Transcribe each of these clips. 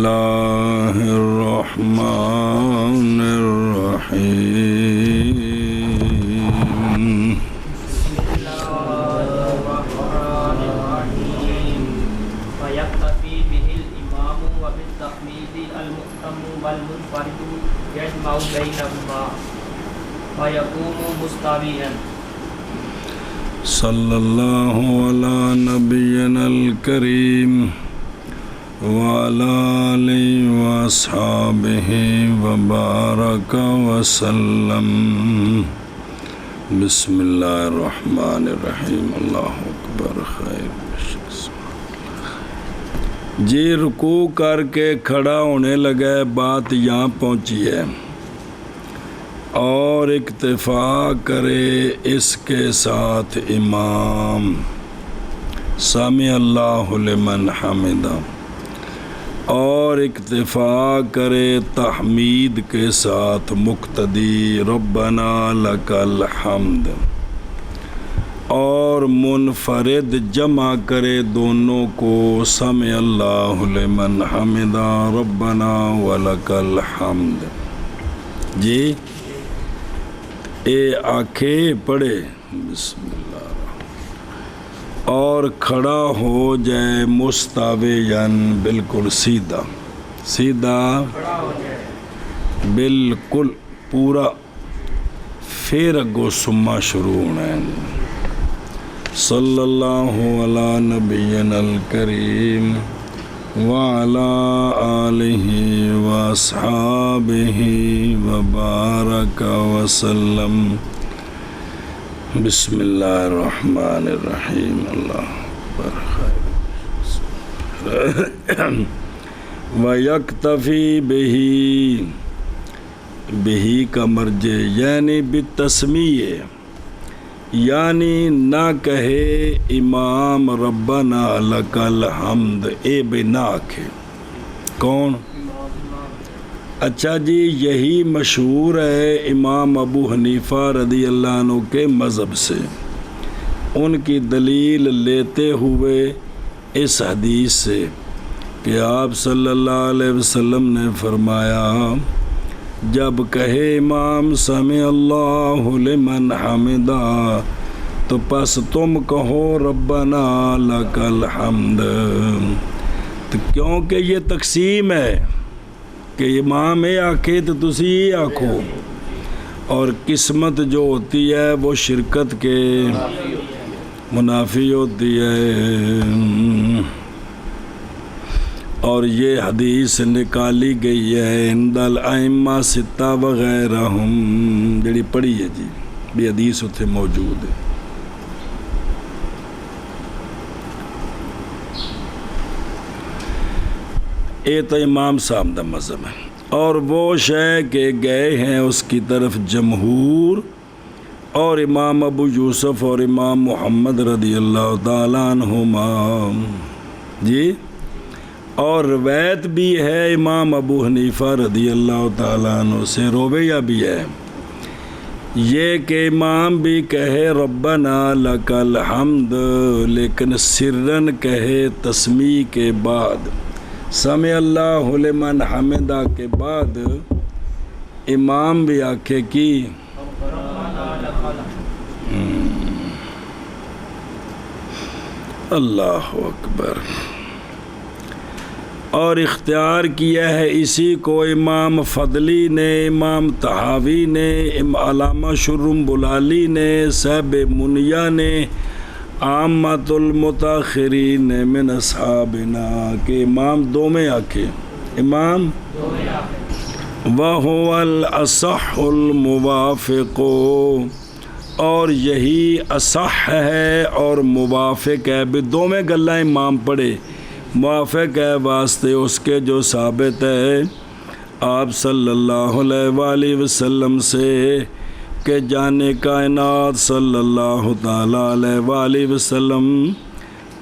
الله الرحمن الرحيم ويقتفي به الإمام وبالتحميد المؤتم والمنفرد يجمع بينهما ويقوم مستويا. صلى الله على نبينا الكريم وعلى آله وأصحابه وبارك وسلم. بسم اللہ الرحمن الرحیم. اللہ اکبر. خیر جی رکوع کر کے کھڑا ہونے لگا، بات یہاں پہنچی ہے، اور اکتفا کرے اس کے ساتھ امام سامع اللہ لمن حمدہ، اور اکتفا کرے تحمید کے ساتھ مقتدی ربنا لک الحمد، اور منفرد جمع کرے دونوں کو سمع اللہ لمن حمدہ ربنا ولک الحمد. جی اے آنکھیں پڑھے بسم اللہ، اور کھڑا ہو جائے مستویاً، بالکل سیدھا سیدھا، بالکل پورا. پھر اگو سما شروع ہونا ہے. صلی اللہ علی نبینا الکریم وعلی آلہ واصحابہ وبارک وسلم. بسم اللہ الرحمن الرحیم. اللہ اکبر. ویکتفی بہی، بہی کا مرجع یعنی بالتسمیہ، یعنی نہ کہے امام ربنا لک الحمد، اے بے نہ آکھے. کون؟ اچھا جی یہی مشہور ہے امام ابو حنیفہ رضی اللہ عنہ کے مذہب سے. ان کی دلیل لیتے ہوئے اس حدیث سے کہ آپ صلی اللہ علیہ وسلم نے فرمایا جب کہے امام سمع اللہ لمن حمدہ تو پس تم کہو ربنا لک الحمد. تو کیونکہ یہ تقسیم ہے کہ امام اے آکھے تو تسی یہ آکھو، اور قسمت جو ہوتی ہے وہ شرکت کے منافی ہوتی ہے. اور یہ حدیث نکالی گئی ہے عند الائمہ ستہ وغیرہم، جڑی پڑھی ہے جی بھی حدیث اتنے موجود ہے. یہ تو امام صاحب دا مذہب ہے، اور وہ شے کہ گئے ہیں اس کی طرف جمہور اور امام ابو یوسف اور امام محمد رضی اللہ تعالیٰ عنہما. جی اور روایت بھی ہے امام ابو حنیفہ رضی اللہ تعالیٰ عنہ سے، رویہ بھی ہے یہ کہ امام بھی کہے ربنا لک الحمد، لیکن سرن کہے تسمیع کے بعد، سمع اللہ لمن حمدہ کے بعد امام بھی آکھے کی اللہ اکبر. اور اختیار کیا ہے اسی کو امام فضلی نے، امام طحاوی نے، علامہ شرم بلالی نے، صاحب منیہ نے، عامۃ المتاخرین من اصحابنا کہ امام دو میں آکھے. امام وَهُوَ الْأَصَحُّ الْمُوَافِقُ، اور یہی اصح ہے اور موافق ہے. بھی دو میں گلہ امام پڑھے، موافق ہے واسطے اس کے جو ثابت ہے آپ صلی اللہ علیہ وآلہ وسلم سے کہ جانے کائنات صلی اللہ تعالیٰ علیہ وآلہ وسلم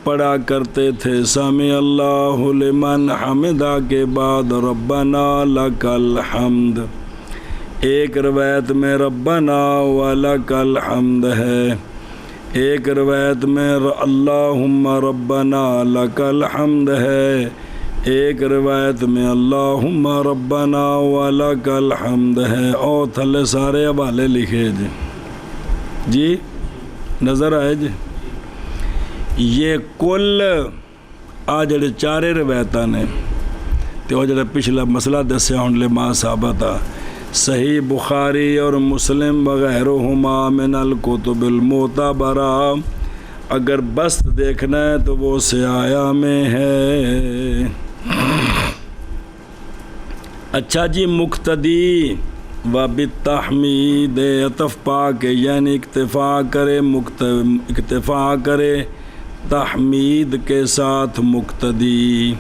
پڑھا کرتے تھے سامع اللہ لمن حمدہ کے بعد ربنا لک الحمد. ایک روایت میں ربنا ولک الحمد ہے، ایک روایت میں اللہم ربنا لک الحمد ہے، ایک روایت میں اللہم ربنا ولک الحمد ہے، اور تھلے سارے حوالے لکھے جی نظر آئے جی. یہ کل آ جڑے چارے روایتاں نے تے وہ جڑا پچھلا مسئلہ دسیا ہن لما ثابت آ صحیح بخاری اور مسلم وغیرہما من الکتب المعتبرہ. اگر بست دیکھنا ہے تو وہ سیایا میں ہے. اچھا جی، مقتدی و بالتحمید عطف پا کے یعنی اکتفا کرے تحمید کے ساتھ مقتدی.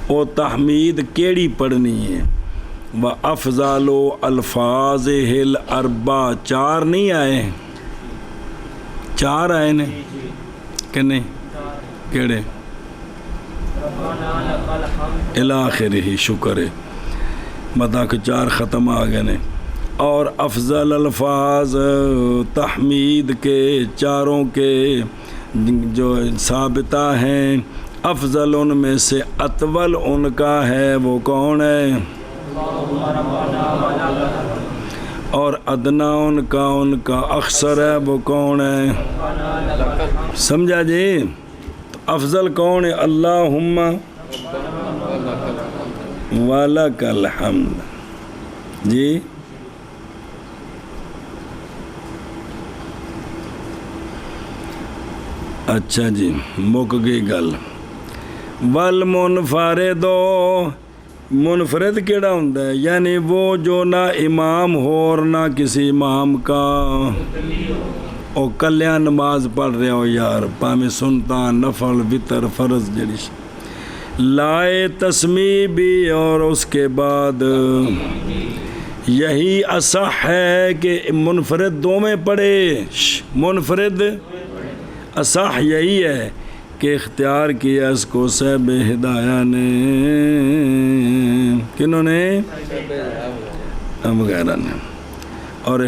اور تحمید کیڑی پڑھنی ہے؟ و افضل الفاظ الاربع، چار نہیں آئے؟ چار آئے نے کہ نہیں؟ کیڑے؟ الاخرہ، شکر ہے مطلب کہ چار ختم آ گئے نے. اور افضل الفاظ تحمید کے چاروں کے جو ثابتہ ہیں، افضل ان میں سے اطول ان کا ہے، وہ کون ہے؟ اور ادنا ان کا اخسر ہے، وہ کون ہے؟ سمجھا جی؟ تو افضل کون ہے؟ اللہم ولک الحمد جی. اچھا جی، مک گئی گل. والمنفرد، منفرد کیڑا ہوندا ہے؟ یعنی وہ جو نہ امام ہو اور نہ کسی امام کا، او کلیاں نماز پڑھ رہے ہو یار، پاویں سنتا نفل وطر فرض جڑی لائے تسمیع بھی. اور اس کے بعد یہی اصح ہے کہ منفرد دو میں پڑھے. منفرد اصح یہی ہے کہ اختیار کیا اس کو صاحب ہدایہ نے. کنہوں نے؟ وغیرہ نے. اور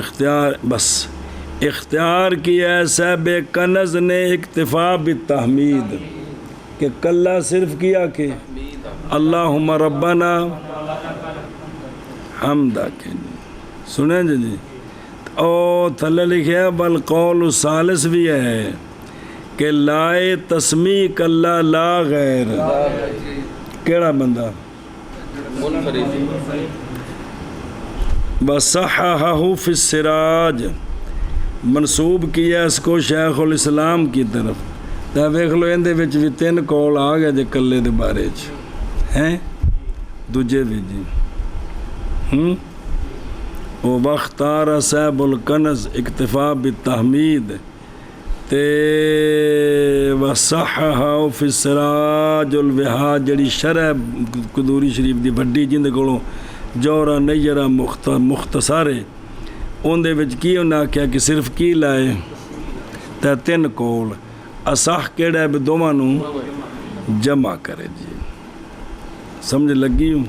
اختیار کیا صاحب کنز نے اکتفا بالتحمید، کہ کلہ صرف کیا کہ اللہم ربنا حمدہ کے. سنیں جی. اور تھلے لکھے بالقول الثالث بھی ہے کہ لائے تسمیع کلہ لا غیر. کیڑا بندہ؟ وصححہ فی السراج، منسوب کیا اس کو شیخ الاسلام کی طرف. تو ویکھ لو اندے وچ بھی 3 قول آ گئے جے کلے دے بارے چ ہیں، دوجے بھی جی. وہ واختار صاحب الکنز اکتفا بالتحمید تے وصححہ فی السراج الوہاج، جڑی شرح قدوری شریف دی وڈی جندے کولوں جورا نیرہ مختصر ہے، ان دے وچ کی انہاں آکھیا کہ صرف کی لائے تے 3 قول. اصح کیڑا ہے؟ دوواں نوں جمع کرے جی. سمجھ لگی ہوں؟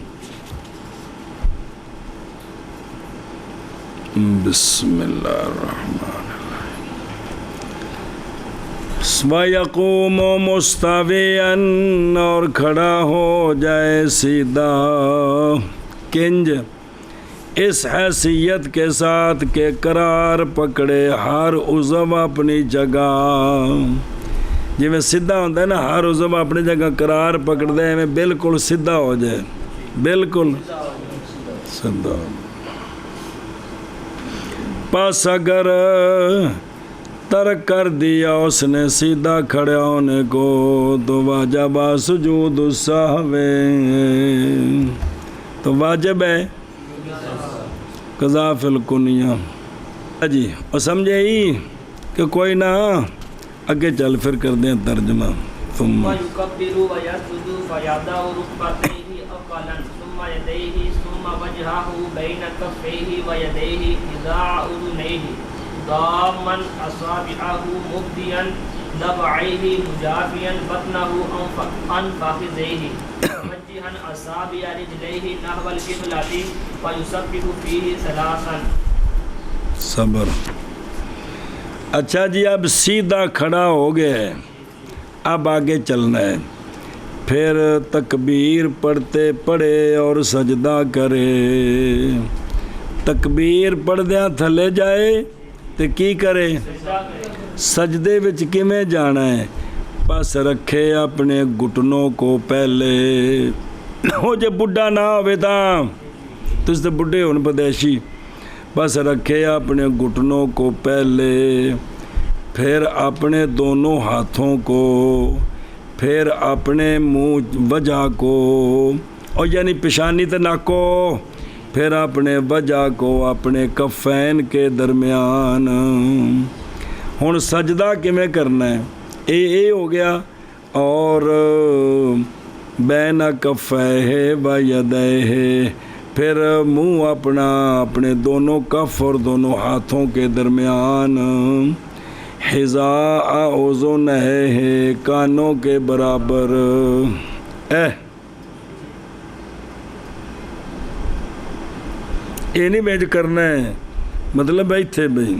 بسم اللہ الرحمن وَيَقُومُ مُسْتَوِيًا، اور کھڑا ہو جائے سیدھا. کنج اس حیثیت کے ساتھ کہ قرار پکڑے ہر عضو اپنی جگہ. جی میں سیدھا ہوتا ہے نا، ہر عضو اپنی جگہ قرار پکڑ دے میں بالکل سیدھا ہو جائے، بالکل سیدھا. پس اگر ترک کر دیا اس نے سیدھا کھڑے ہونے کو تو واجب سجود السہو، تو واجب ہے قضا فی الکنیہ. جی اور سمجھے ہی کہ کوئی نہ اگے چل پھر کر دیں ترجمہ. ثم یکبر ویسجد فیضع رکبتیہ اولا ثم یدیہ ثم وجہہ بین کفیہ ویدیہ نزاع اذنیہ ضامًا اصابعہ مبدیاً ضبعیہ مجافیاً بطنہ عن فخذیہ موجہاً اصابع رجلیہ نحو القبلۃ ویسبح فیہ ثلاثاً. صبر. اچھا جی اب سیدھا کھڑا ہو گئے، اب آگے چلنا ہے. پھر تکبیر پڑھتے پڑھے اور سجدہ کرے. تکبیر پڑھدیاں تھلے جائے تے کی کرے؟ سجدے وچ کیویں جانا ہے؟ بس رکھے اپنے گھٹنوں کو پہلے. وہ جے بڈھا نہ ہوئے تس تے بڈھے ہون پدیشی. بس رکھے اپنے گھٹنوں کو پہلے، پھر اپنے دونوں ہاتھوں کو، پھر اپنے منہ وجہ کو، اور یعنی پیشانی تے ناک کو، پھر اپنے وجہ کو اپنے کفین کے درمیان. ہن سجدہ کیویں کرنا ہے؟ اے ہو گیا. اور بین کفیہ و یدیہ، پھر منہ اپنے دونوں کف اور دونوں ہاتھوں کے درمیان. حذاء اذنیہ، کانوں کے برابر. یہ نہیں بیچ کرنا ہے، مطلب ایتھے بھئی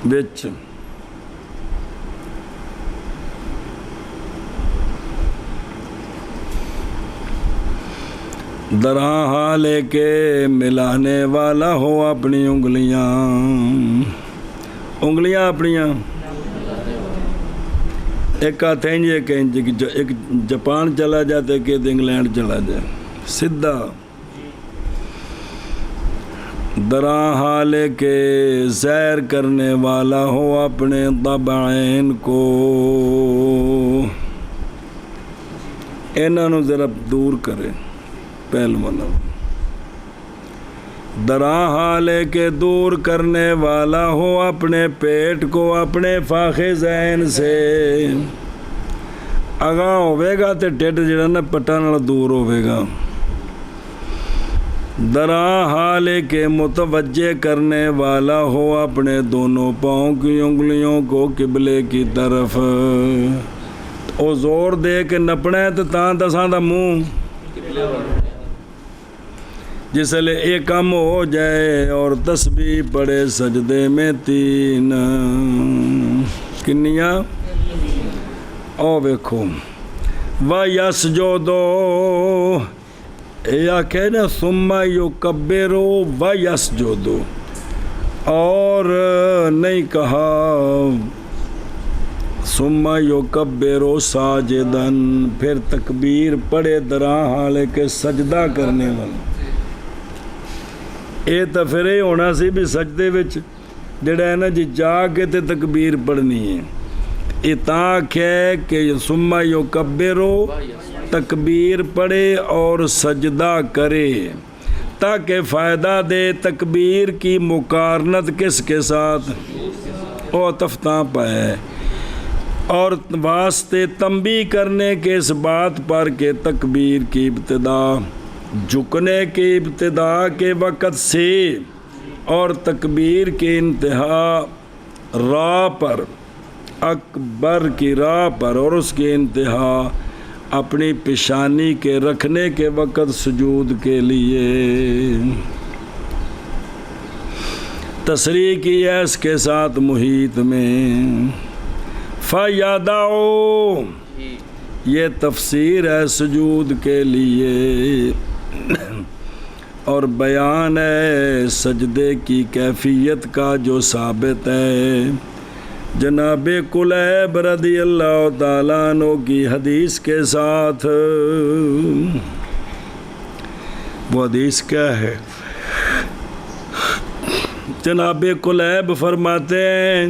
بچ دراں لے کے ملانے والا ہو اپنی انگلیاں اپنیاں. ایک ہاتھ انج ایک انج، ایک جاپان چلا جاتا ہے کہ انگلینڈ چلا جائے سدھا. دراں لے کے سیر کرنے والا ہو اپنے ضبعین کو. انہاں نوں ذرا دور کرے پہلوانا. دراں لے کے دور کرنے والا ہو اپنے پیٹ کو اپنے فاخذین سے. اگاں ہوئے گا تے ٹھڈ جڑا نا پٹا نال دور ہوئے گا. دراں لے کے متوجہ کرنے والا ہو اپنے دونوں پاؤں کی انگلیوں کو قبلے کی طرف. او زور دے کے نپنا ہے تو تاں دساں دا منہ جس لئے ایک کم ہو جائے. اور تسبیح پڑھے سجدے میں 3 کنیاں. او ویکھو وَيَسْجُدُ، یا کہنا ثُمَّ يُكَبِّرُ وَيَسْجُدُ، اور نہیں کہا ثُمَّ يُكَبِّرُ سَاجِدًا، پھر تکبیر پڑھے دراں لے کے سجدہ کرنے والا. اے تو پھر یہ ہونا سی بھی سجدے وچ جڑا ہے نا جی جا کے تے تکبیر پڑھنی ہے. یہ تاں ہے کہ ثم یکبر، تکبیر پڑھے اور سجدہ کرے تاکہ فائدہ دے. تکبیر کی مقارنت کس کے ساتھ؟ او تفتاں پائے. اور واسطے تنبیہ کرنے کے اس بات پر کہ تکبیر کی ابتدا جھکنے کی ابتدا کے وقت سے اور تکبیر کی انتہا راہ پر، اکبر کی راہ پر، اور اس کی انتہا اپنی پیشانی کے رکھنے کے وقت سجود کے لیے. تصریح کی ہے اس کے ساتھ محیط میں. فَيَدَعُ، یہ تفسیر ہے سجود کے لیے اور بیان ہے سجدے کی کیفیت کا جو ثابت ہے جناب کلیب رضی اللہ تعالیٰ عنہ کی حدیث کے ساتھ. وہ حدیث کیا ہے؟ جناب کلیب فرماتے ہیں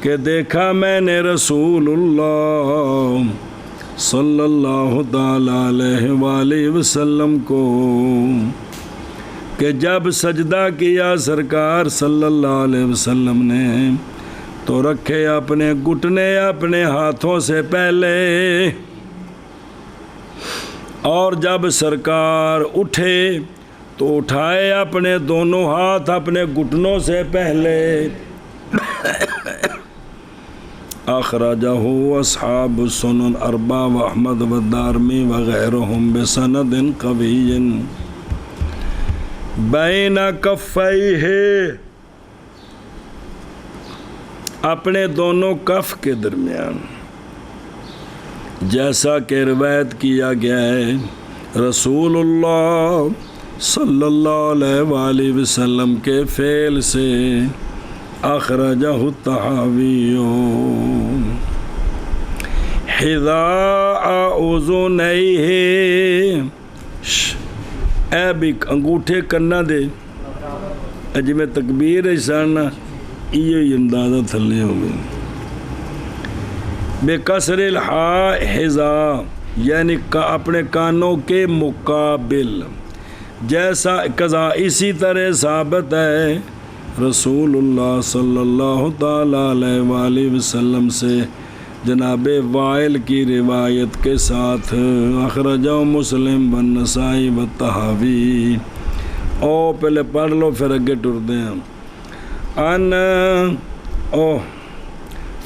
کہ دیکھا میں نے رسول اللہ صلی اللہ تعالیٰ علیہ وآلہ وسلم کو کہ جب سجدہ کیا سرکار صلی اللہ علیہ وسلم نے تو رکھے اپنے گھٹنے اپنے ہاتھوں سے پہلے، اور جب سرکار اٹھے تو اٹھائے اپنے دونوں ہاتھ اپنے گھٹنوں سے پہلے. اخرجہ اصحاب السنن اربع واحمد والدارمی وغیرہم بسند قوی بین کفیہ، اپنے دونوں کف کے درمیان. جیسا کہ روایت کیا گیا ہے رسول اللہ صلی اللہ علیہ وآلہ وسلم کے فعل سے اخرجہ الطحاوی حذاء اذنیہ اے بھی انگوٹھے کنا دے اج میں تکبیر سن یہ اندازہ تھلے ہو گئے بے کسر الحاء حذاء یعنی اپنے کانوں کے مقابل جیسا قضا اسی طرح ثابت ہے رسول اللہ صلی اللہ تعالی علیہ وآلہ وسلم سے جناب وائل کی روایت کے ساتھ اخرجہ مسلم والنسائی والطحاوی او پہلے پڑھ لو پھر اگے ٹردے ہیں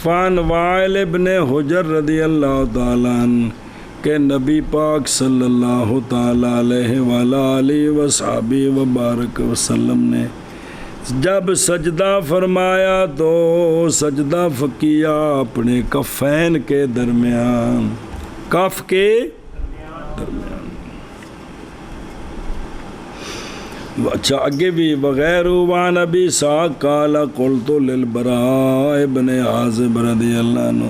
فان وائل ابن حجر رضی اللہ تعالیٰ عنہ کہ نبی پاک صلی اللہ تعالیٰ علیہ وآلہ وصحبہ وبارک وسلم نے جب سجدہ فرمایا تو سجدہ کیا اپنے کفین کے درمیان، کف کے درمیان۔ اچھا آگے بھی بغیر وان ابی ساق قال قلت للبراء ابن عازب رضی اللہ عنہ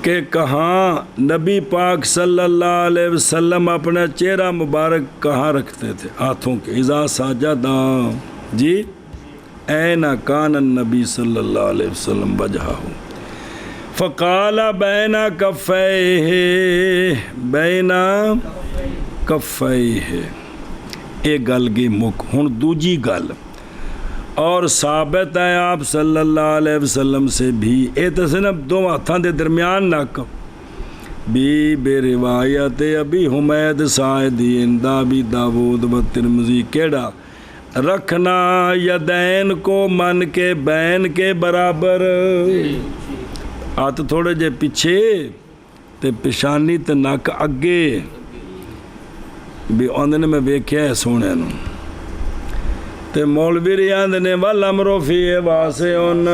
کہ کہاں نبی پاک صلی اللہ علیہ وسلم اپنا چہرہ مبارک کہاں رکھتے تھے؟ ہاتھوں کے اذا سجدا جی این کان النبی صلی اللہ علیہ وسلم وجہہ فقال بین کفیہ ایک گل گی مک ہن دوجی گل اور ثابت ہے آپ صلی اللہ علیہ وسلم سے بھی اے تو صرف دو ہاتھاں دے درمیان نک بھی بے روایت ابی حمید ساعدی عند ابی داود و ترمذی کیڑا رکھنا یدین کو من کے بین کے برابر، ہاتھ تھوڑے جے پیچھے تے پیشانی تے نک اگے بھی آندے نے میں ویکھیا ہے سونے نو تے مولوی ریاند نے والامرو فی واسعن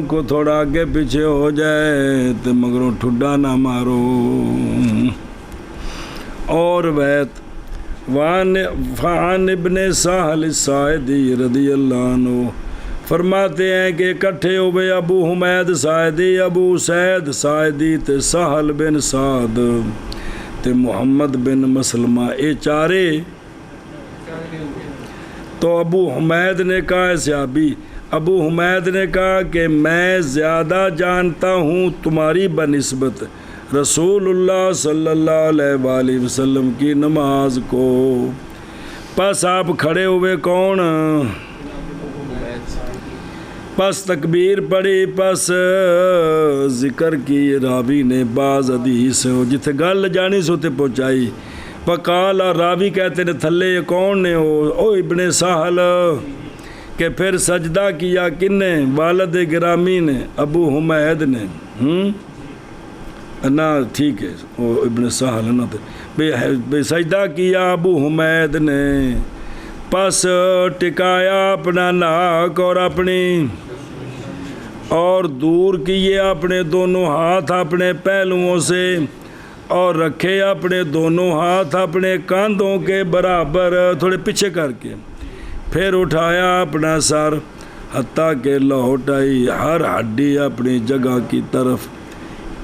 کو تھوڑا آگے پیچھے ہو جائے تے مگروں ٹھڈا نہ مارو۔ اور ویت فان ابن سہل الساعدی رضی اللہ عنہ فرماتے ہیں کہ اکٹھے ہوئے ابو حمید ساعدی، ابو سعید ساعدی تے سہل بن سعد تے محمد بن مسلمہ اے چارے تو ابو حمید نے کہا صحابی ابو حمید نے کہا کہ میں زیادہ جانتا ہوں تمہاری بنسبت رسول اللہ صلی اللہ علیہ وآلہ وسلم کی نماز کو۔ پس آپ کھڑے ہوئے کون؟ پس تکبیر پڑھی، پس ذکر کی راوی نے بعض حدیث جتھے گل جانی سو تے پہنچائی۔ فقال راوی کہتے نے تھلے کون نے او ابن سہل کہ پھر سجدہ کیا کن نے؟ والد گرامی نے ابو حمید نے نا ٹھیک ہے وہ ابن سہل نا بے سجدہ کیا ابو حمید نے، پس ٹکایا اپنا ناک اور اپنی اور دور کیے اپنے دونوں ہاتھ اپنے پہلوؤں سے اور رکھے اپنے دونوں ہاتھ اپنے کاندھوں کے برابر تھوڑے پیچھے کر کے، پھر اٹھایا اپنا سر حتیٰ کہ لوٹ آئی ہر ہڈی اپنی جگہ کی طرف،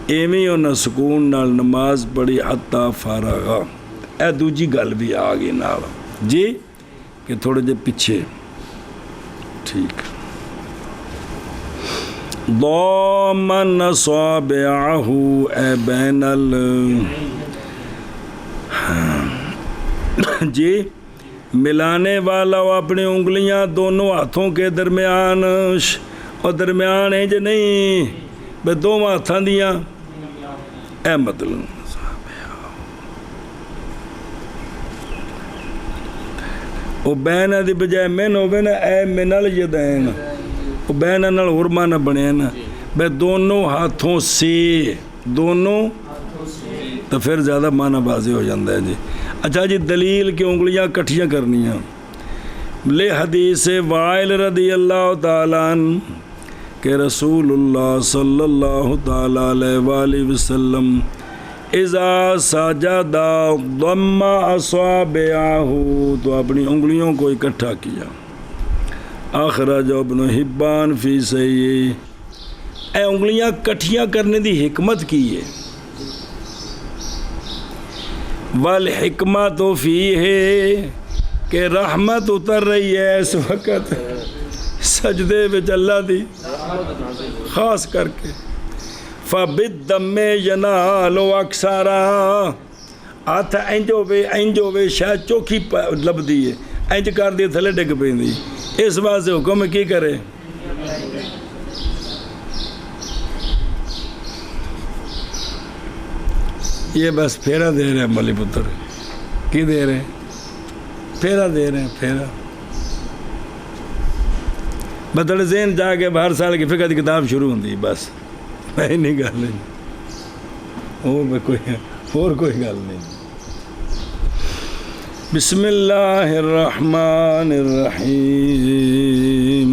ایویں انہیں سکون نال نماز پڑھی حتیٰ فارغا۔ اے دوجی گل بھی آ گئی نال جی کہ تھوڑے جے پیچھے ٹھیک۔ ضامن اصابعہ اے بین جی ملانے والا وہ اپنی انگلیاں دونوں ہاتھوں کے درمیان اور درمیان ہے جو نہیں بے دو ہاتھاں دیاں اے مطلب وہ بین دی بجائے من ہوئے نا اے منل یدین وہ بین نال غرمہ نہ بنے نا بے دونوں ہاتھوں سے دونوں تو پھر زیادہ معنی بازی ہو جاندہ ہے جی۔ اچھا جی دلیل کی انگلیاں کٹھیاں کرنی ہیں لے حدیث وائل رضی اللہ تعالیٰ عنہ کہ رسول اللہ صلی اللہ تعالیٰ علیہ وآلہ وسلم اذا سجد ضم اصابعہ، تو اپنی انگلیوں کو اکٹھا کیا. اخرج ابن حبان فی صحیح. اے انگلیاں کٹھیاں کرنے دی حکمت کی ہے. والحکمت فی ہے کہ رحمت اتر رہی ہے اس وقت سجدے وچ اللہ دی خاص کر کے. فبالدم ینال اکثرا، ہاتھ انج ہوے شاید چوکھی لبدی ہے، انج کر دی تھلے ڈگ پیندی. اس واسطے حکم کی کرے؟ یہ بس پھیرا دے رہے ہیں ملی پتر. کی دے رہے ہیں؟ پھیرا دے رہے ہیں. پھیرا بدل ذہن جا کے ہر سال کی فقہ کی کتاب شروع ہوتی بس. نہیں گل نہیں اور کوئی گل نہیں. بسم اللہ الرحمن الرحیم.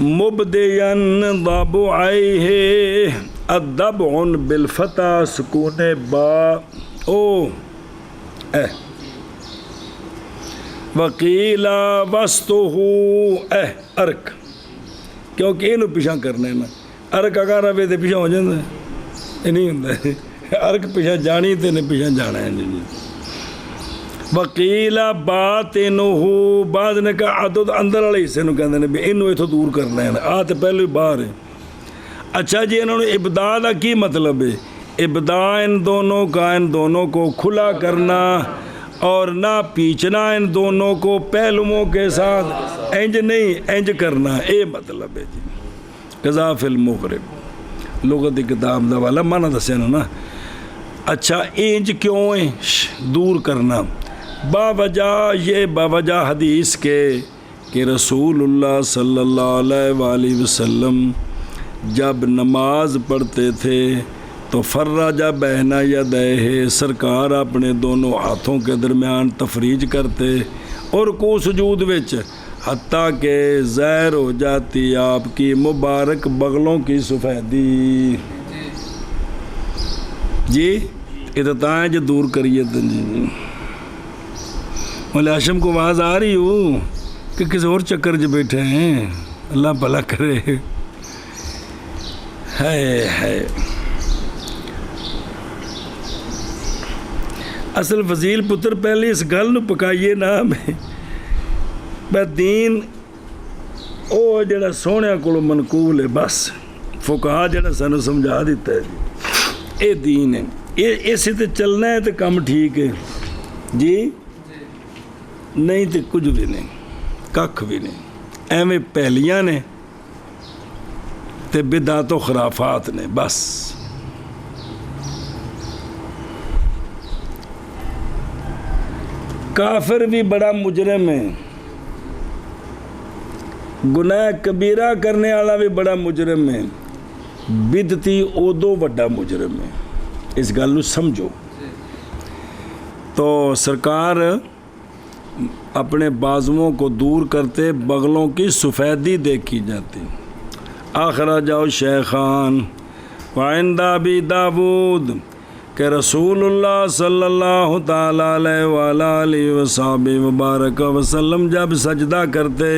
مبدین ضبعیہ الضبع بالفتح سکون با او وقیل وسطہ ارک، کیونکہ یہ پیچھا کرنا ہے نا. ارک اگر رہے تو پیچھا ہو جاتا ہے، یہ نہیں ہوتا. ارک پیچھا جانی تو نہیں پیچھا جانا ہے. وقیل باطنہ، بعد نے کہا عدد اندر والے حصے نو کہندے نے بھی اینو اتھوں دور کرنا ہے. آ تے پہلے ہی باہر ہے. اچھا جی، انہوں نے ابداع کا کی مطلب ہے؟ ابداع ان دونوں کو کھلا کرنا اور نہ پیچنا ان دونوں کو پہلوؤں کے ساتھ. انج نہیں، انج کرنا، اے مطلب ہے جی. قضا فی المغرب لغت کی کتاب دا والا معنی دسیا نا. اچھا انج کیوں ہے دور کرنا؟ باوجہ حدیث کے کہ رسول اللہ صلی اللہ علیہ وآلہ وسلم جب نماز پڑھتے تھے تو فرج بین یدیہ، سرکار اپنے دونوں ہاتھوں کے درمیان تفریج کرتے اور رکوع سجود وچ، حتیٰ کہ ظاہر ہو جاتی آپ کی مبارک بغلوں کی سفیدی. جی اتتائیں جو دور کریے تو جی. مولا ہاشم کو آواز آ رہی ہوں کہ کسی اور چکر جو بیٹھے ہیں؟ اللہ بھلا کرے. ہے اصل فضیل پتر پہلے اس گل نو پکائیے نا. میں دین او جڑا سونے کو منقول ہے، بس فقہا جڑا سانو سمجھا دیتا ہے جی اے دین ہے، اسے تے چلنا ہے تو کام ٹھیک ہے جی. نہیں تو کچھ بھی نہیں، ککھ بھی نہیں. ایویں پہلیاں نے تے بدعت و خرافات نے بس. کافر بھی بڑا مجرم ہے، گناہ کبیرہ کرنے والا بھی بڑا مجرم ہے، بدعتی ادو بڑا مجرم ہے. اس گل نو سمجھو. تو سرکار اپنے بازوؤں کو دور کرتے، بغلوں کی سفیدی دیکھی جاتی. اخرجہ شیخان وعند ابی داود کہ رسول اللہ صلی اللہ تعالی علیہ وآلہ وصحبہ وبارک وسلم جب سجدہ کرتے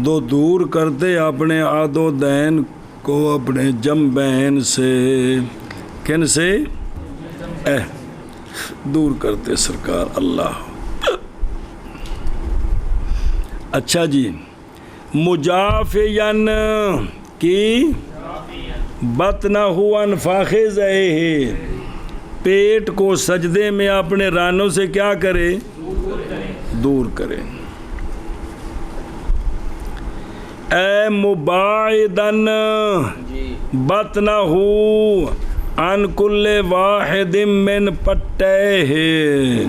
دو دور کرتے اپنے عضدین کو اپنے جنبین سے. کن سے؟ دور کرتے سرکار اللہ. اچھا جی، مجافین کی بطنہ عن فاخذیہ، پیٹ کو سجدے میں اپنے رانوں سے کیا کرے؟ دور کرے. اے مباعدن بطنہ عن کل واحد من پٹیہ،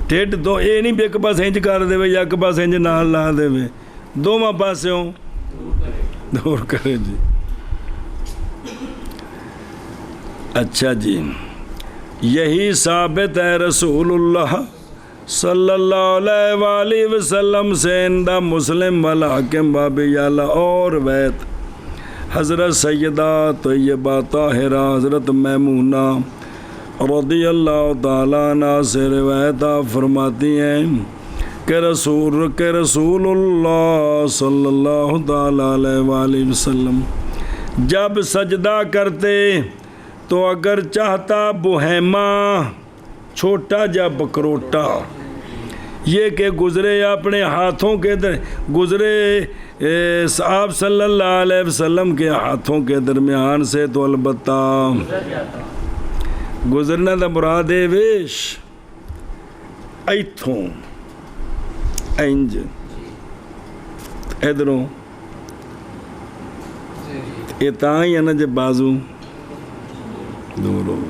ٹھڈ دو اے نہیں بھی ایک پاس ہنج کر دے یا ایک پاس ہنج نال لا دے، دونوں پاسے ہوں دور کرے جی. اچھا جی، یہی ثابت ہے رسول اللہ صلی اللہ علیہ وآلہ وسلم سے اندہ مسلم والحاکم باب یالا اور ویت حضرت سیدہ طیبہ طاہرہ حضرت میمونہ رضی اللہ تعالیٰ عنہ سے روایت فرماتی ہیں کہ رسول اللہ صلی اللہ تعالیٰ علیہ وآلہ وسلم جب سجدہ کرتے تو اگر چاہتا بہیمہ چھوٹا جا بکروٹا یہ کہ گزرے اپنے ہاتھوں کے گزرے آپ صلی اللہ علیہ وسلم کے ہاتھوں کے درمیان سے تو البتہ گزرنا دا مراد ہے ویش ایتھوں انج ادھروں یہ تاں ہی ہے نا جب بازو دور ہو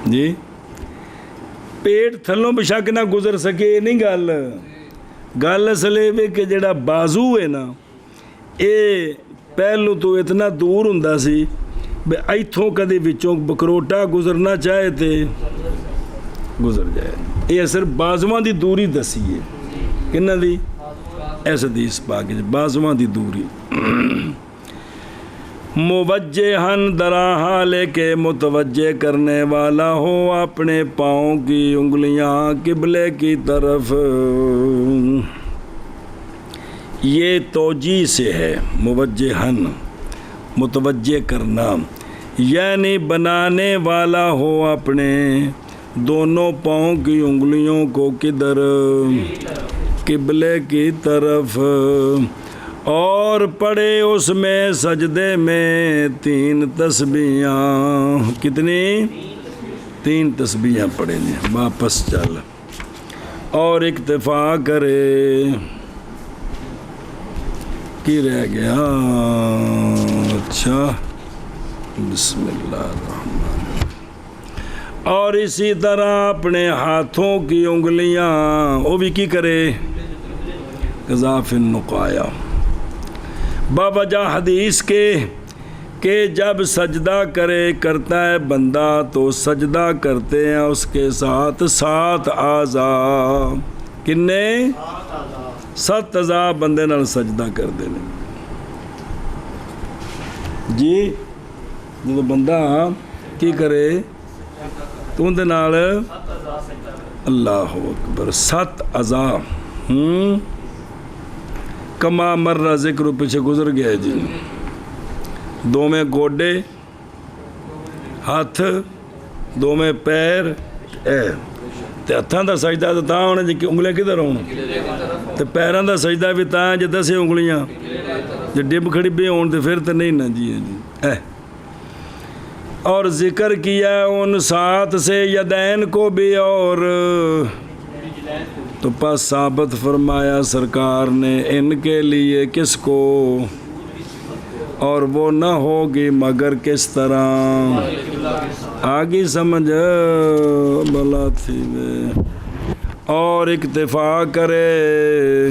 جی پیٹ تھلوں بشک نہ گزر سکے یہ نہیں گل اصل یہ کہ جڑا بازو ہے نا یہ پہلو تو اتنا دور ہوندا سی بے ایتھوں کدی وچوں بکروٹا گزرنا چاہے تے گزر جائے یہ صرف بازواں دی دوری دسی ہے کنہ دی ایس حدیث پاک بازواں دی دوری موجہن دراہا لے کے متوجہ کرنے والا ہو اپنے پاؤں کی انگلیاں قبلے کی طرف یہ توجیہ سے ہے موجہن متوجہ کرنا یعنی بنانے والا ہو اپنے دونوں پاؤں کی انگلیوں کو کدھر قبلے کی طرف اور پڑھے اس میں سجدے میں 3 تسبیحاں کتنی 3 تسبیحاں پڑھیں واپس چل اور اکتفا کرے کی رہ گیا اچھا بسم اللہ الرحمن الرحیم اور اسی طرح اپنے ہاتھوں کی انگلیاں وہ بھی کی کرے قذاف النقایا باوجہ حدیث کے کہ جب سجدہ کرتا ہے بندہ تو سجدہ کرتے ہیں اس کے ساتھ 7 اعضاء کنے 7 اعضاء بندے نال سجدہ کر دینے جی جب بندہ کی کرے تو اندے نال اللہ اکبر 7 اعضاء کما مرہ ذکر پیچھے گزر گیا جی 2 میں گوڈے ہاتھ 2 میں پیر تے ہتھاں دا سجدہ تو تاں ہونا جی انگلیاں کدھر ہون تے پیراں دا سجدہ بھی تاں جے 10 انگلیاں جے ڈب کھڑی بھی ہون تے پھر تے نہیں نا جی اور ذکر کیا ان 7 سے یدین کو بھی اور تو پس ثابت فرمایا سرکار نے ان کے لیے کس کو اور وہ نہ ہوگی مگر کس طرح آگی سمجھ بلا تھی میں اور اکتفا کرے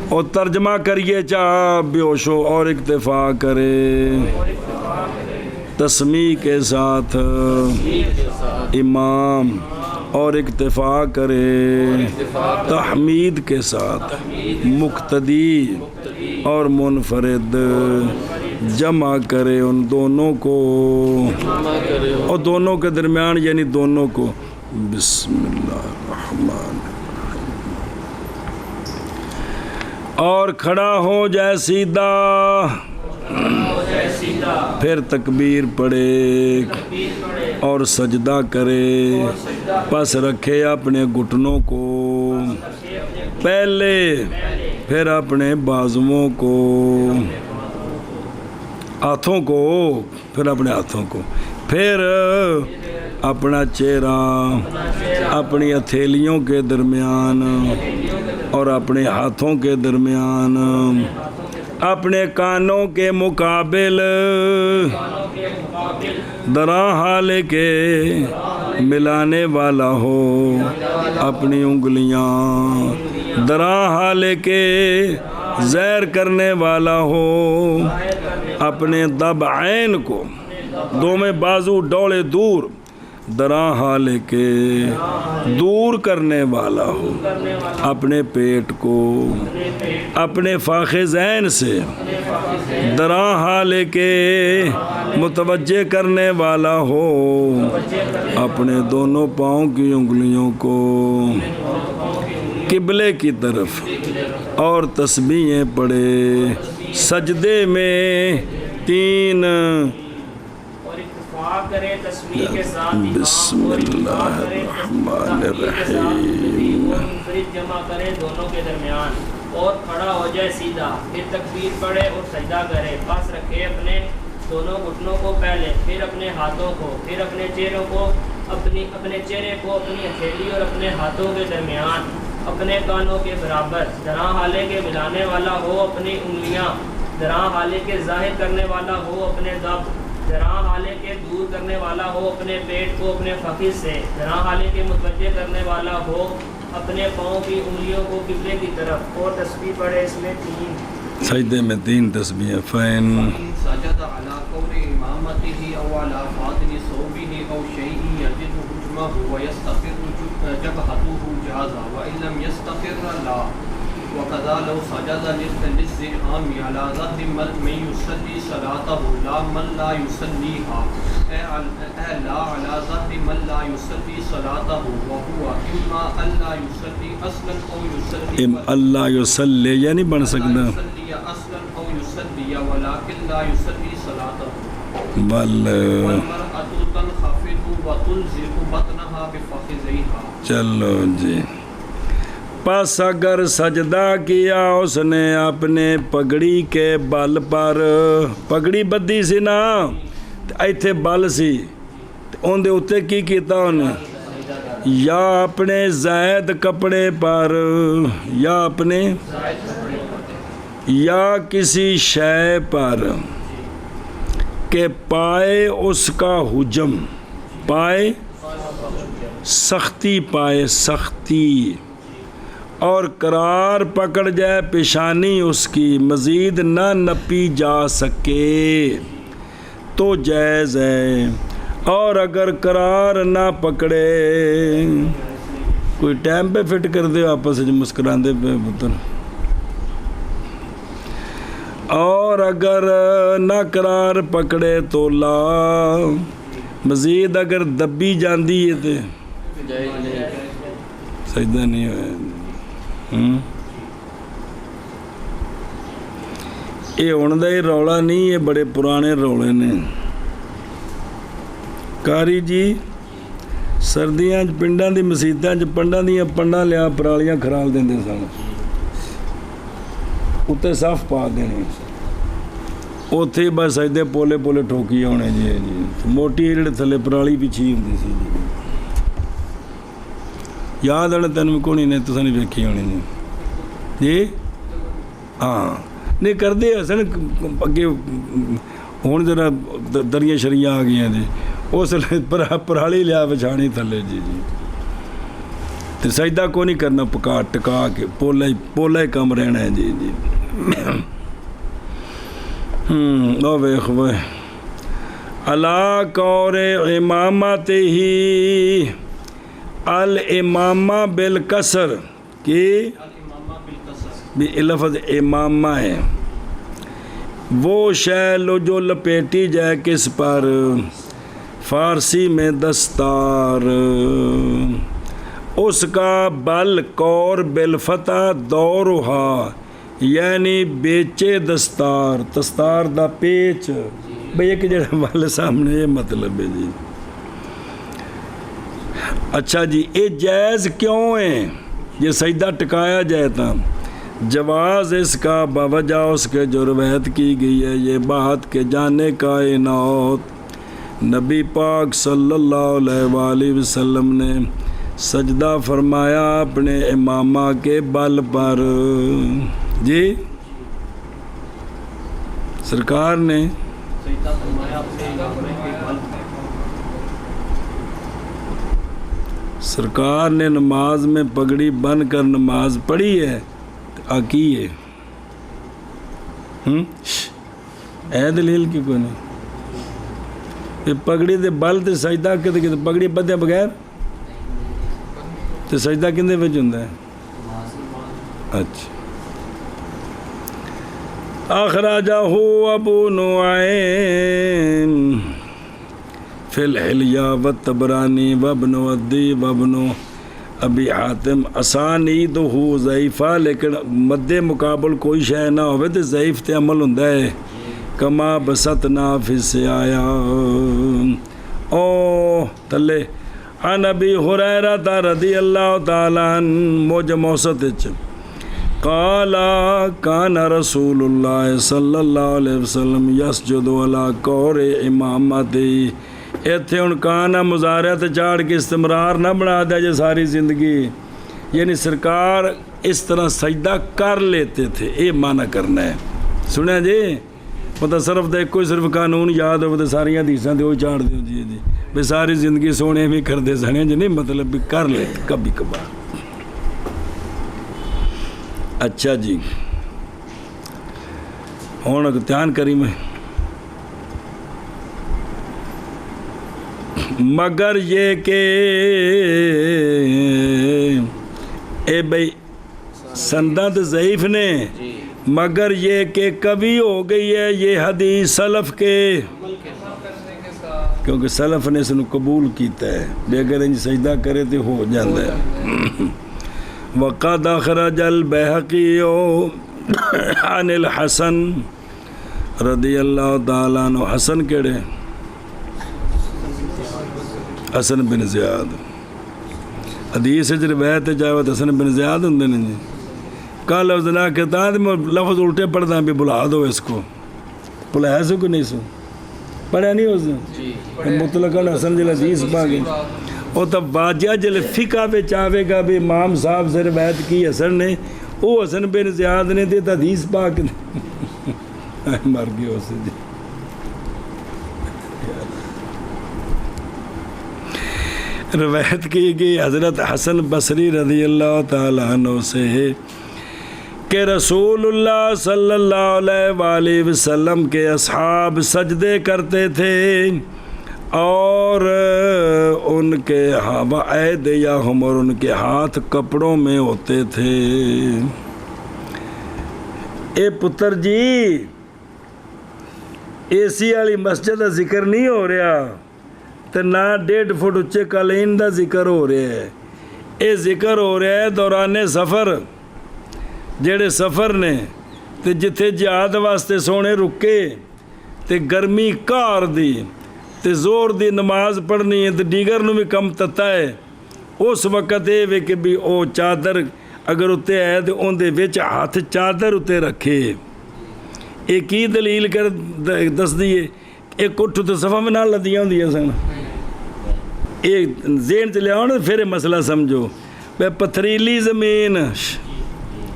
اور ترجمہ کریے چاہ بیوشو اور اکتفا کرے تسمیع کے ساتھ امام اور اکتفا کرے تحمید کے ساتھ مقتدی اور منفرد جمع کرے ان دونوں کو اور دونوں کے درمیان یعنی دونوں کو بسم اللہ الرحمن اور کھڑا ہو جائے سیدھا پھر تکبیر پڑھے اور سجدہ کرے پس رکھے اپنے گھٹنوں کو پہلے پھر اپنے بازوؤں کو ہاتھوں کو پھر اپنے ہاتھوں کو پھر اپنا چہرہ اپنی ہتھیلیوں کے درمیان اور اپنے ہاتھوں کے درمیان اپنے کانوں کے مقابل دراہ لے کے ملانے والا ہو اپنی انگلیاں دراہ لے کے زیر کرنے والا ہو اپنے ضبعین کو 2 میں بازو ڈوڑے دور دراں حال کے دور کرنے والا ہو اپنے پیٹ کو اپنے فاخذین سے، دراں حال کے متوجہ کرنے والا ہو اپنے دونوں پاؤں کی انگلیوں کو قبلے کی طرف، اور تسبیحیں پڑھے سجدے میں 3 کرے تسبیح کے ساتھ بسم اللہ الرحمن الرحیم، جمع کرے دونوں کے درمیان اور کھڑا ہو جائے سیدھا، پھر تکبیر پڑھے اور سجدہ کرے، پاس رکھے اپنے دونوں گھٹنوں کو پہلے، پھر اپنے ہاتھوں کو، پھر اپنے چہروں کو، اپنے چہرے کو اپنی ہتھیلی اور اپنے ہاتھوں کے درمیان اپنے کانوں کے برابر، دراں حالے کے ملانے والا ہو اپنی انگلیاں، دراں حالے کے ظاہر کرنے والا ہو اپنے دب، دراں حالے کے دور کرنے والا ہو اپنے پیٹ کو اپنے فخذ سے، دراں حالے کے متوجہ کرنے والا ہو اپنے پاؤں کی انگلیوں کو قبلے کی طرف، اور تسبیح پڑھے اس میں 3 سجدے میں 3 تسبیح، فین سجد علی قول امامته او علی فاضل صوبه او شيء يجد حجمه ويستقر جبهته جازا وان لم يستقر لا، وكذا لو سجد للزحام على ظهر من يصلي صلاته لا من لا يصليها، لا على ظهر من لا يصلي صلاته، وهو اما الا يصلي اصلا او يصلي اللہ یصلی یعنی بن سکتا اصلا او يصلي ولكن لا يصلي صلاته، بل والمرأة تنخفض وتلزق بطنها بفخذيها۔ چلو جی، پس اگر سجدہ کیا اس نے اپنے پگڑی کے بل پر، پگڑی بدھی سی نا ایتھے بل سی، اون دے اتے کی کیتا انہیں، یا اپنے زائد کپڑے پر، یا اپنے یا کسی شے پر کہ پائے اس کا حجم، پائے سختی، پائے سختی، اور قرار پکڑ جائے پیشانی اس کی، مزید نہ نپی جا سکے تو جائز ہے، اور اگر قرار نہ پکڑے، کوئی ٹائم پہ فٹ کر دے آپس میں مسکراندے پہ پتر، اور اگر نہ قرار پکڑے تو لا، مزید اگر دبی جاندی ہے تو سجدہ نہیں ہوئے۔ یہ ہن دا ہی رولا نہیں، یہ بڑے پرانے رولے نے۔ کاری جی سردیاں پنڈاں دی مسیتاں چ پنڈاں دیاں پنڈاں لیا پرالیاں کھرال دیندے سن، اتنے صاف پا دینے، اوتھے بس سجدے پولے پولے ٹھوکی ہونے جی، موٹی جڑے تھلے پرالی پیچھی ہوندی سی جی، یاد آنے تینوں کونی نے تو نہیں ویکھی ہونی جی، ہاں نہیں کردے سن اگے، ہوں ذرا دریاں شریاں آ گئی جی، اس پرالی لیا بچھانی تھلے جی تو سجدہ کو نہیں کرنا، پکا ٹکا کے پولا ہی کم رہنا ہے جی جی۔ او ویخ وے علا کور امامت ہی، الامامہ بالکسر کی لفظ امامہ ہے، وہ شے لو جو لپیٹی جائے کس پر، فارسی میں دستار، اس کا بل کور بالفتح دورہا یعنی بیچے دستار، دستار دا پیچ بھئی ایک جڑا والے سامنے یہ مطلب ہے جی۔ اچھا جی، یہ جائز کیوں ہے؟ یہ سجدہ ٹکایا جائے تھا، جواز اس کا باوجہ اس کے جو روایت کی گئی ہے یہ بات کہ جانے کائنات نبی پاک صلی اللہ علیہ وآلہ وسلم نے سجدہ فرمایا اپنے امامہ کے بل پر جی، سرکار نے سرکار نے نماز میں پگڑی بن کر نماز پڑھی ہے، آکی ہے اے دلیل کی کوئی نہیں، یہ پگڑی دے بل تے سجدہ کدے کدے پگڑی بدے بغیر تے سجدہ کندے وچ ہوندا ہے؟ اچھا اخرجہ ابو نعیم فی الحلیہ والطبرانی وابن عدی وابن ابی حاتم اسانیدہ ضعیفہ، لیکن مد مقابل کوئی شے نہ ہوئے تے ضعیف تے عمل ہوندا ہے. کما بسطنا فی السیایا او تلے عن ابی ہریرہ رضی اللہ تعالی عنہ موجم اوسط وچ قال کان رسول اللہ صلی اللہ علیہ وسلم یسجد علی قور امامتی. ایتھے ہن کانا مضارع تے چاڑ کے استمرار نہ بنا دیا جے ساری زندگی، یعنی سرکار اس طرح سجدہ کر لیتے تھے، یہ معنی کرنا ہے. سنیا جی پتہ صرف دے کوئی صرف قانون یاد ہو تو ساری حدیثاں تے وہ چاڑ دیو جی جی بے ساری زندگی سونے بھی کردے سنے جی، نہیں مطلب بھی کر لے کبھی کبھار. اچھا جی ہوں دھیان کری میں، مگر یہ کہ اے بھائی سندت ضعیف نے، مگر یہ کہ کبھی ہو گئی ہے یہ حدیث سلف کے، کیونکہ سلف نے اس کو قبول کیتا ہے، بے اگر انج سجدہ کرے تو ہو جاندہ ہے. وقد اخرج البیہقی عن الحسن رضی اللہ تعالیٰ عنہ. حسن کیڑے؟ حسن بن زیاد. حدیث روایت چاہے حسن بن زیاد ہوں نے جی. کا لفظ نہ کہتا ہے میں لفظ الٹے پڑھتا بھی بلا دو اس کو، بلایا سو کہ نہیں سو پڑھا نہیں اس نے مطلقاً حسن جل حدیث پاگے وہ تب واجہ جل فقہ پہ چاہے گا بھی امام صاحب سے روایت کی حسن نے، وہ حسن بن زیاد نے دیتا حدیث پاک نے مر گیا اسے جی. روایت کی گئی حضرت حسن بصری رضی اللہ تعالیٰ عنہ سے کہ رسول اللہ صلی اللہ علیہ وآلہ وسلم کے اصحاب سجدے کرتے تھے اور ان کے ایدیہم اور ان کے ہاتھ کپڑوں میں ہوتے تھے. اے پتر جی اے سی والی مسجد کا ذکر نہیں ہو رہا تو نہ 1.5 فٹ اچے قالین دا ذکر ہو رہا ہے. اے ذکر ہو رہا ہے دوران سفر، جڑے سفر نے تے جتھے جہاد واسطے سونے رکے تے گرمی کار دی تے زور دی نماز پڑھنی ہے تے دیگر نو بھی کم تتا ہے، اس وقت اے وے کہ بھی او چادر اگر اتے ہے تے اون دے وچ ہاتھ چادر اتے رکھے. ایک کی دلیل کر دس دیئے ایک اٹھ تو صفحہ میں نہ لدیاں ہوندیاں سن، ایک ذہن چلے آؤ نا پھر مسئلہ سمجھو. بے پتھریلی زمین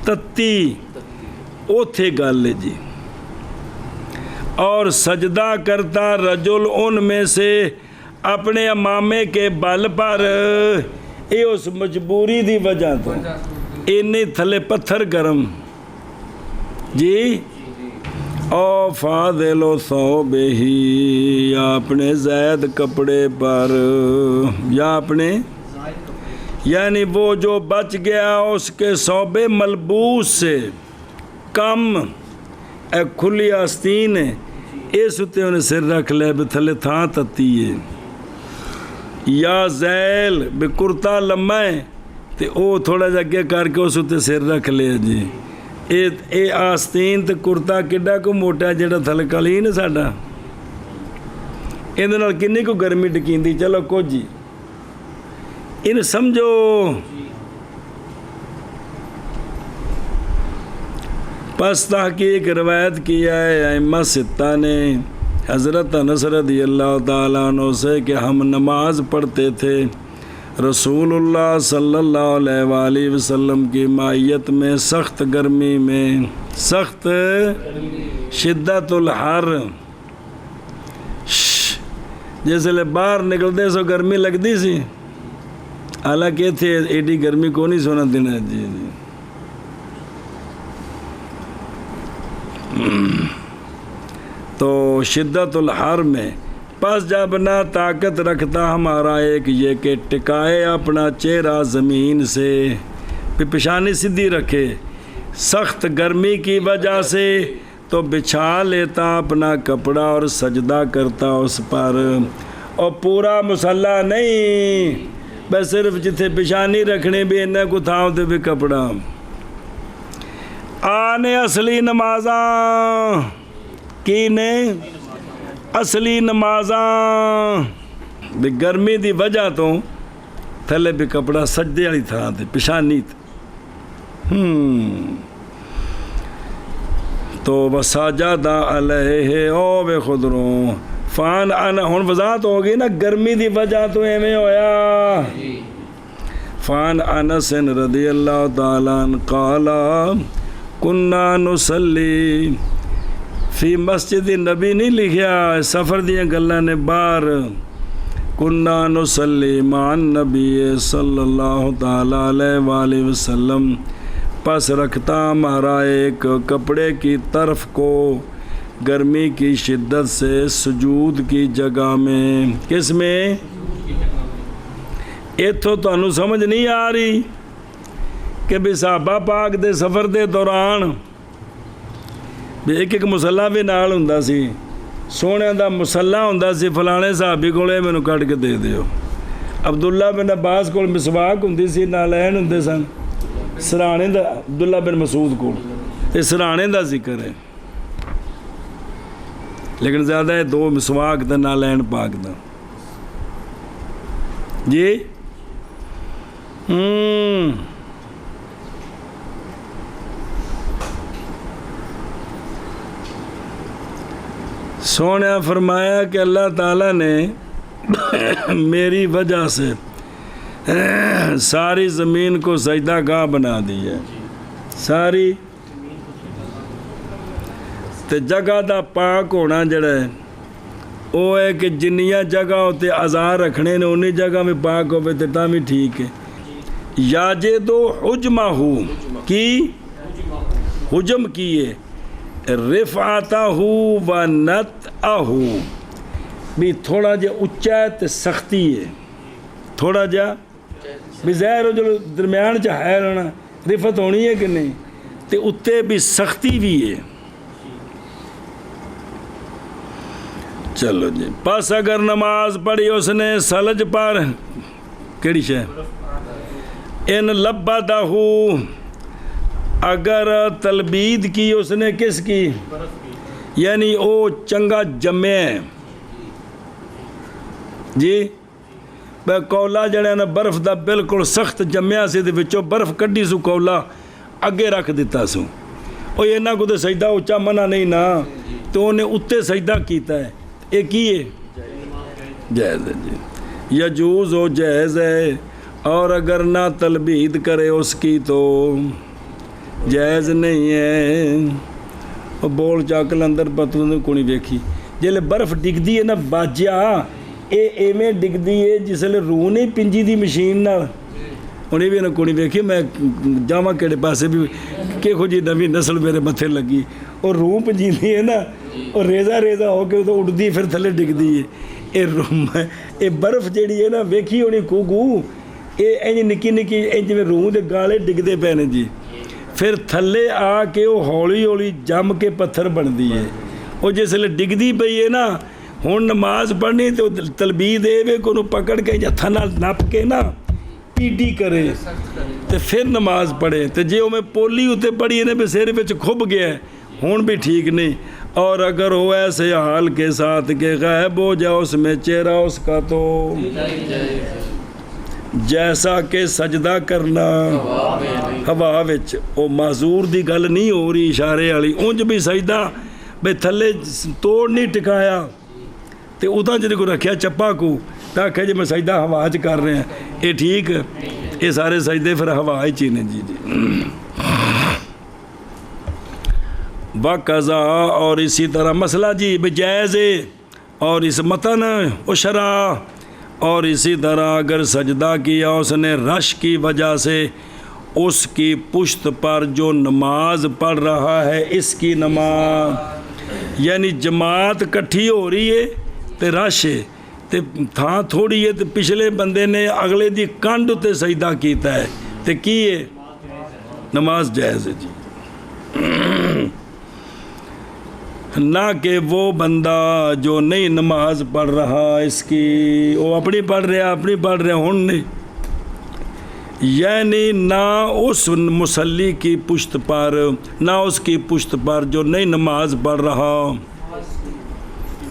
تتی اوتھے گل ہے جی، اور سجدہ کرتا رجل ان میں سے اپنے امامے کے بل پر، اے اس مجبوری دی وجہ تو انہیں تھلے پتھر گرم جی. او فاضل و ثوبہ ہی، یا اپنے زید کپڑے پر، یا اپنے یعنی وہ جو بچ گیا اس کے ثوب ملبوس سے کم اے کھلی آستین ہے، اس اتے انہیں سر رکھ لے بھی تھلے تھاں تتی ہے، یا زیل بھی کرتا لمبا ہے تے او تھوڑا جگہ کر کے اس اتے سر رکھ لے جی. اے آستین تے کرتا کڈا کو موٹا جڑا تھلے قالین ہے ساڈا، اندے نال کنی کو گرمی ٹکیندی. چلو کچھ جی ان سمجھو پس تحقیق روایت کیا ہے ائمہ ستہ نے حضرت انس رضی اللہ تعالیٰ عنہ سے کہ ہم نماز پڑھتے تھے رسول اللہ صلی اللہ علیہ وآلہ وسلم کی معیت میں، سخت گرمی میں، سخت شدت الحر، جیسے لے باہر نکلتے سو گرمی لگتی سی، حالانکہ تھے ایڈی گرمی کو نہیں سونا دینا جی جی. تو شدت الحر میں پس جب نہ طاقت رکھتا ہمارا ایک یہ کہ ٹکائے اپنا چہرہ زمین سے، پیشانی سیدھی رکھے، سخت گرمی کی وجہ سے تو بچھا لیتا اپنا کپڑا اور سجدہ کرتا اس پر، اور پورا مصلی نہیں، بس صرف جتھے پیشانی رکھنے بھی انہیں کو تھا ہوتے بھی کپڑا۔ آنے اصلی نمازاں کی نے اصلی نمازاں بھی گرمی دی وجہ تو تھلے بھی کپڑا سجدے والی تھا تے پیشانی تو وساجدہ علیہ او بے خدروں فان انا ہن وضاحت ہو گئی نا گرمی دی وجہ تو ایویں ہویا۔ فان انس رضی اللہ تعالیٰ عنہ قال کننا نصلی فی مسجد نبی نہیں لکھیا، سفر دیاں گلاں نے باہر، کننا نصلی مع النبی صلی اللہ تعالیٰ علیہ وآلہ وسلم، پس رکھتا ہمارا ایک کپڑے کی طرف کو گرمی کی شدت سے سجود کی جگہ میں، کس میں؟ ایتھو تو انہوں سمجھ نہیں آ رہی کہ بھی صحابہ پاک دے سفر دے دوران بھی ایک مصلی بھی نال ہوندا سی، سونے دا مصلی ہوندا سی، فلانے صحابی کولے مینوں کٹ کے دے دیو۔ عبداللہ بن عباس کول مسواک ہوندی سی، نالین ہوندے سن، سرانے دا عبداللہ بن مسعود کول، یہ سرانے دا ذکر ہے، لیکن زیادہ ہے دو مسواک دا نالین پاک دا۔ جی سونے فرمایا کہ اللہ تعالیٰ نے میری وجہ سے ساری زمین کو سجدہ گاہ بنا دی ہے، ساری تے جگہ دا پاک ہونا جڑا ہے وہ ہے کہ جنیاں جگہ ہوتے آزار رکھنے نے انہی جگہ میں پاک ہوئے تے تاں بھی ٹھیک ہے۔ یاجدو حجمہ کی حجم کیے رفعتہ و نتعہ بھی تھوڑا جا اچھا ہے تے سختی ہے، تھوڑا جا بھی ظاہر ہو جو درمیان چاہ ہے رہنا رفت ہونی ہے کہ نہیں، تے اتے بھی سختی بھی ہے۔ چلو جی، پس اگر نماز پڑھی اس نے سلج پر کیڑی شے ان لبدہ اگر تلبید کی اس نے کس کی، یعنی او چنگا جمے جی بے کولا جڑے نا برف دا بالکل سخت جمیا سی دے وچوں برف کڈی سو کولا اگے رکھ دیتا سو، او اینا کو تے سجدہ اونچا منع نہیں نا، تو انہیں اتے سجدہ کیتا ہے، ایک ہی ہے جائز ہے جی، یجوز ہو جائز ہے، اور اگر نہ تلبید کرے اس کی تو جائز نہیں ہے۔ وہ بول چاکل اندر پتوں کو نہیں دیکھی جلے برف ڈگ دی ہے نا باجیا اے ایویں ڈگ دی ہے جس لئے روح نہیں پنجی دی مشین نہ انہیں بھی نہ کو نہیں دیکھی، میں جامع کیڑے پاسے بھی کہ خود جی نبی نسل میرے متھے لگی اور روح پنجی دی ہے نا اور ریزہ ریزہ ہو کے تو اٹھ دی پھر تھلے ڈگ دی ہے، اے برف جیڑی ہے نا ویکھی ہونی کو اے نکی نکی انج میں روح دے گالے ڈگ دے پینے جی، پھر تھلے آ کے وہ ہولی ہولی جم کے پتھر بن دی ہے، وہ جس لئے ڈگ دی پئی ہے نا ہون نماز پڑھنی تو تلبید دے وے کو پکڑ کے جتھا نہ نپ کے نا پیٹی کرے تو پھر نماز پڑھے، تو جے میں پولی ہوتے پڑھی ہے نا سیر وچ کھب گیا ہے ہون بھی ٹھیک نہیں، اور اگر ہو ایسے حال کے ساتھ کہ غائب ہو جائے اس میں چہرہ اس کا تو جیسا کہ سجدہ کرنا ہوا وچ او معذور دی گل نہیں ہو رہی اشارے والی، اونج بھی سجدہ بے تھلے توڑ نہیں ٹکایا تے ادھا جنہیں کو رکھیا چپا کو تاکہ جی میں سجدہ ہوا چ کر رہے ہیں، اے ٹھیک یہ سارے سجدے پھر ہوا ہی چینے جی وقضا، اور اسی طرح مسئلہ جی بجائز اور اس متن اشرا، اور اسی طرح اگر سجدہ کیا اس نے رش کی وجہ سے اس کی پشت پر جو نماز پڑھ رہا ہے اس کی نماز، یعنی جماعت کٹھی ہو رہی ہے تے رش ہے تے تھاں تھوڑی ہے تے پچھلے بندے نے اگلے دی کنڈ تے سجدہ کیتا ہے تے کی ہے نماز جائز ہے جی نہ کہ وہ بندہ جو نہیں نماز پڑھ رہا اس کی وہ اپنی پڑھ رہا ہون نہیں یعنی نہ اس مصلی کی پشت پر نہ اس کی پشت پر جو نہیں نماز پڑھ رہا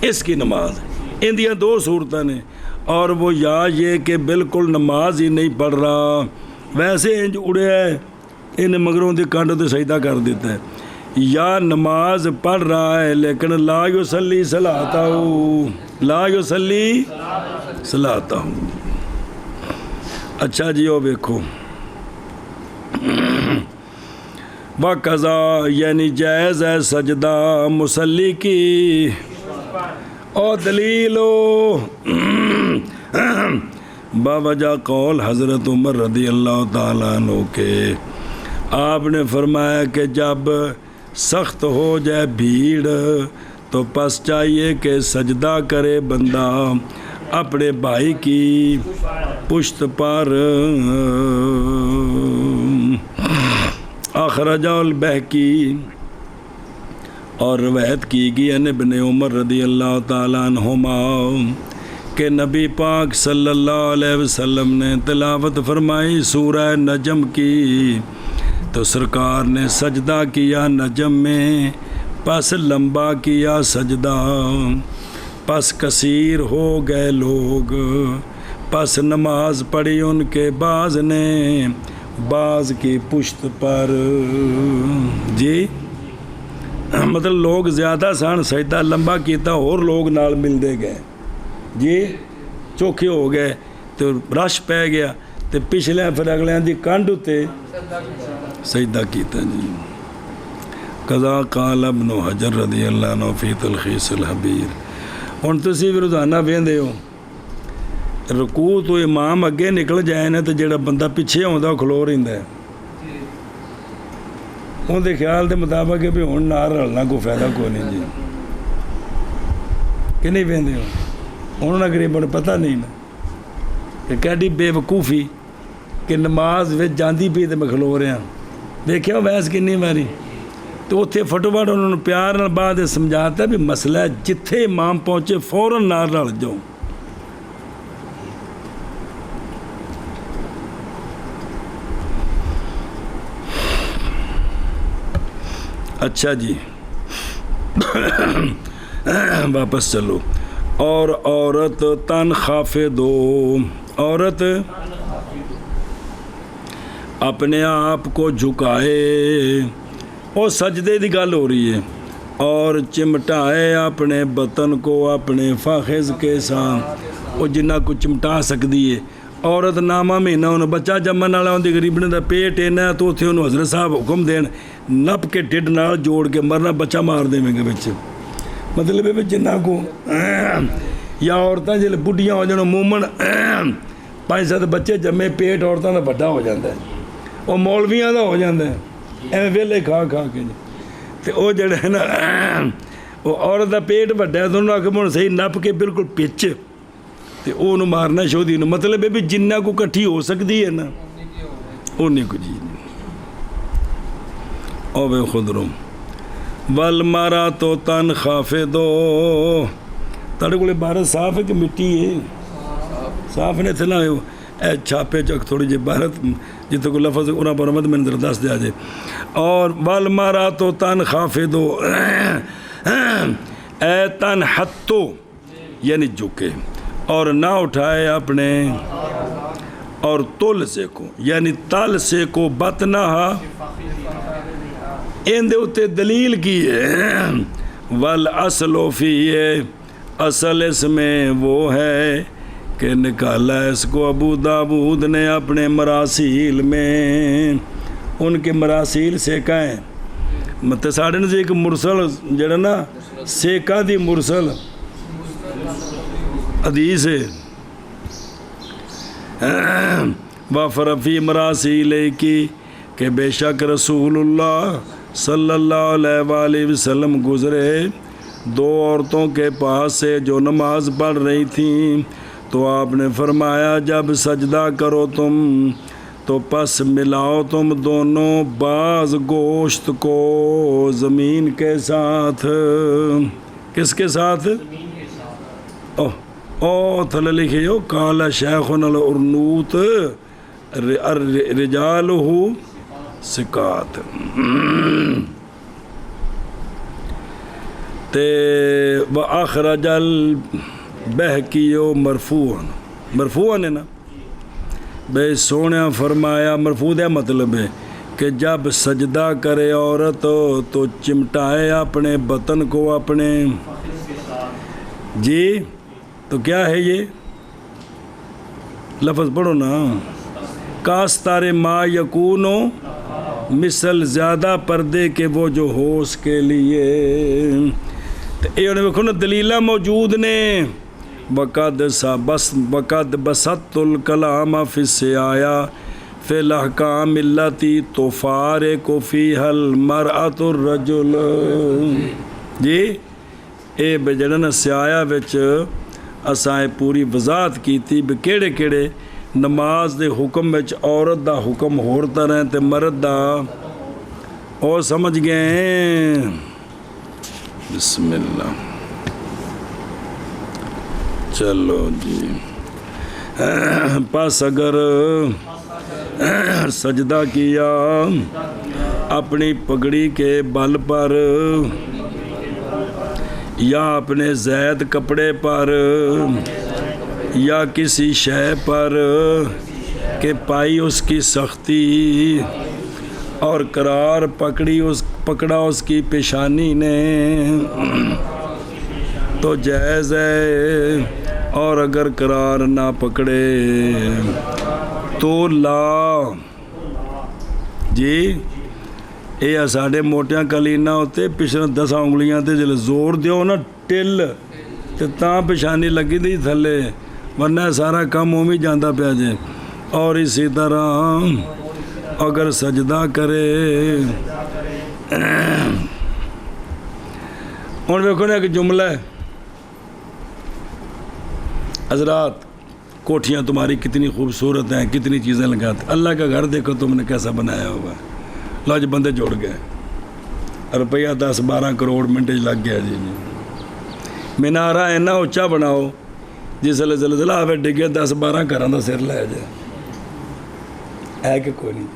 اس کی نماز اندیاں دو صورتیں نے اور وہ یا یہ کہ بالکل نماز ہی نہیں پڑھ رہا ویسے انج اڑیا ہے انہیں مگروں دی کانڈوں تے سجدہ کر دیتا ہے یا نماز پڑھ رہا ہے لیکن لا یصلی صلاتہ اچھا جی وہ دیکھو وَقَضَا یعنی جائز ہے سجدہ مصلی کی اور دلیلو باوجہ قول حضرت عمر رضی اللہ تعالیٰ عنہ کے آپ نے فرمایا کہ جب سخت ہو جائے بھیڑ تو پس چاہیے کہ سجدہ کرے بندہ اپنے بھائی کی پشت پر اخرجہ البہقی اور روایت کی گئی ہے ابن عمر رضی اللہ تعالیٰ عنہما کہ نبی پاک صلی اللہ علیہ وسلم نے تلاوت فرمائی سورہ نجم کی تو سرکار نے سجدہ کیا نجم میں پس لمبا کیا سجدہ پس کثیر ہو گئے لوگ پس نماز پڑھی ان کے بعض نے بعض کی پشت پر جی مطلب لوگ زیادہ سن سجدہ لمبا کیتا اور لوگ نال ملدے گئے جی چوکھے ہو گئے تو رش پہ گیا تو پچھلے پھر اگلے دی کنڈ تے سجدہ کیتا جی قضا قال ابن حجر رضی اللہ عنہ فی تلخیص الحبیر ہن تسی بھی روزانہ ویندے ہو رکوع تو امام اگے نکل جائے نا تو جڑا بندہ پیچھے آਉਂਦਾ کھلو رہندا ہے ان دے خیال دے مطابق ہے بھی ہن نال رلنا کوئی فائدہ کوئی نہیں جی کہ نہیں ویندے ہو انہوں نے غریبوں پتہ نہیں نا کہ کیڈی بے وقوفی کہ نماز وچ جاندی پئی تے میں کھلو رہا دیکھو ویس کنی ماری تو اتنے فٹوفٹ انہوں نے پیار نال بعد سمجھاتا بھی مسئلہ ہے جتھے امام پہنچے فوراً نال رل جاؤ اچھا جی واپس چلو اور عورت تن خافضو عورت اپنے آپ کو جھکائے اور سجدے دی گل ہو رہی ہے اور چمٹائے اپنے بطن کو اپنے فاخذ کے ساتھ وہ جنہ کو چمٹا سکتی ہے عورت نامہ مہینہ انہوں بچہ جمن والا ہوندی غریبنے دا پیٹ اینا تو اتھے انہوں حضرت صاحب حکم دین نپ کے ٹھڈ نال جوڑ کے مرنا بچہ مار دیں گے بچے مطلب ہے جنہ کو یا عورتیں جلے بڑھیاں ہو جانا مومن 5-7 بچے جمے پیٹ عورتوں کا بڑا ہو جاتا ہے وہ مولویاں دا ہو جاتا ہے ایویں ویلے کھا کے جی تو وہ جڑا ہے نا وہ عورت کا پیٹ بڑا ہے تو انہوں نے آخر صحیح نپ کے بالکل پچ تو وہ مارنا شودی نو مطلب ہے بھی جنہ کو کٹھی ہو سکتی ہے نا اُنہیں کو جی او بے خود رو والمارا تو تن خافضو تاڑے کو عبارت صاف ہے کہ مٹی ہے صاف نے تھے نا اے چھاپے چک تھوڑی جی عبارت جتنے کو لفظ انہاں پر مد میں نظر دست دیا جائے اور والمارا تو تن خافضو اے تن حتو یعنی جھکے اور نہ اٹھائے اپنے اور تل سے کو یعنی تل سے کو بطنہا ان دے اتے دلیل کی ہے والاصل فی اصل اس میں وہ ہے کہ نکالا اس کو ابو داود نے اپنے مراسیل میں ان کے مراسیل سے کہیں مت ساڑھن سے ایک مرسل جڑا نا سیکا دی مرسل حدیث ہے وفرفی مراسیل کی کہ بے شک رسول اللہ صلی اللہ علیہ وآلہ وسلم گزرے دو عورتوں کے پاس سے جو نماز پڑھ رہی تھیں، تو آپ نے فرمایا جب سجدہ کرو تم تو پس ملاؤ تم دونوں بعض گوشت کو زمین کے ساتھ۔ کس کے ساتھ؟ او تھلے لکھے ہو کالا شیخنا الارنوت رجالہ سکات۔ تے وَأَخْرَجَ الْبَهْقِيُّ مرفوعاً ہے نا بے سونیا فرمایا، مرفوع ہے مطلب ہے کہ جب سجدہ کرے عورت تو چمٹائے اپنے بطن کو اپنے، جی تو کیا ہے یہ لفظ پڑھو نا، کاستار ما یکونو مثل زیادہ پردے کے وہ جو ہو اس کے لیے۔ یہ دیکھو نا دلیلہ موجود نے، وقد بسط الکلام فی السیایا فی الاحکام التی تفارق فیہا المرأۃ الرجل۔ جی اے بجڑا نا سیایا وچ اسائیں پوری وضاحت کیتی بھی کیڑے کیڑے نماز دے حکم وچ عورت دا حکم ہورتا رہے تے مرد دا، اور سمجھ گئے؟ بسم اللہ چلو جی۔ پس اگر سجدہ کیا اپنی پگڑی کے بل پر یا اپنے زید کپڑے پر یا کسی شے پر کہ پائی اس کی سختی اور قرار پکڑا اس کی پیشانی نے تو جائز ہے، اور اگر قرار نہ پکڑے تو لا۔ جی یہ ساڑھے موٹیاں کلینا ہوتے پچھلے 10 انگلیاں تے جلے زور دیو نا ٹل تے تاں پیشانی لگی دی تھلے، ورنہ سارا کام ہومی جاندہ پیا جے۔ اور اسی طرح اگر سجدہ کرے، اور دیکھو نا ایک جملہ ہے، حضرات کوٹھیاں تمہاری کتنی خوبصورت ہیں، کتنی چیزیں لگاتے، اللہ کا گھر دیکھو تم نے کیسا بنایا ہوگا۔ لو جی بندے جوڑ گئے، روپیہ 10-12 کروڑ منٹج لگ گیا جی۔ مینارہ اینا اچھا بناؤ جس لئے زلزلہ آوے ڈگے 10-12 گھراں دا سر لے جائے، ہے کہ کوئی نہیں؟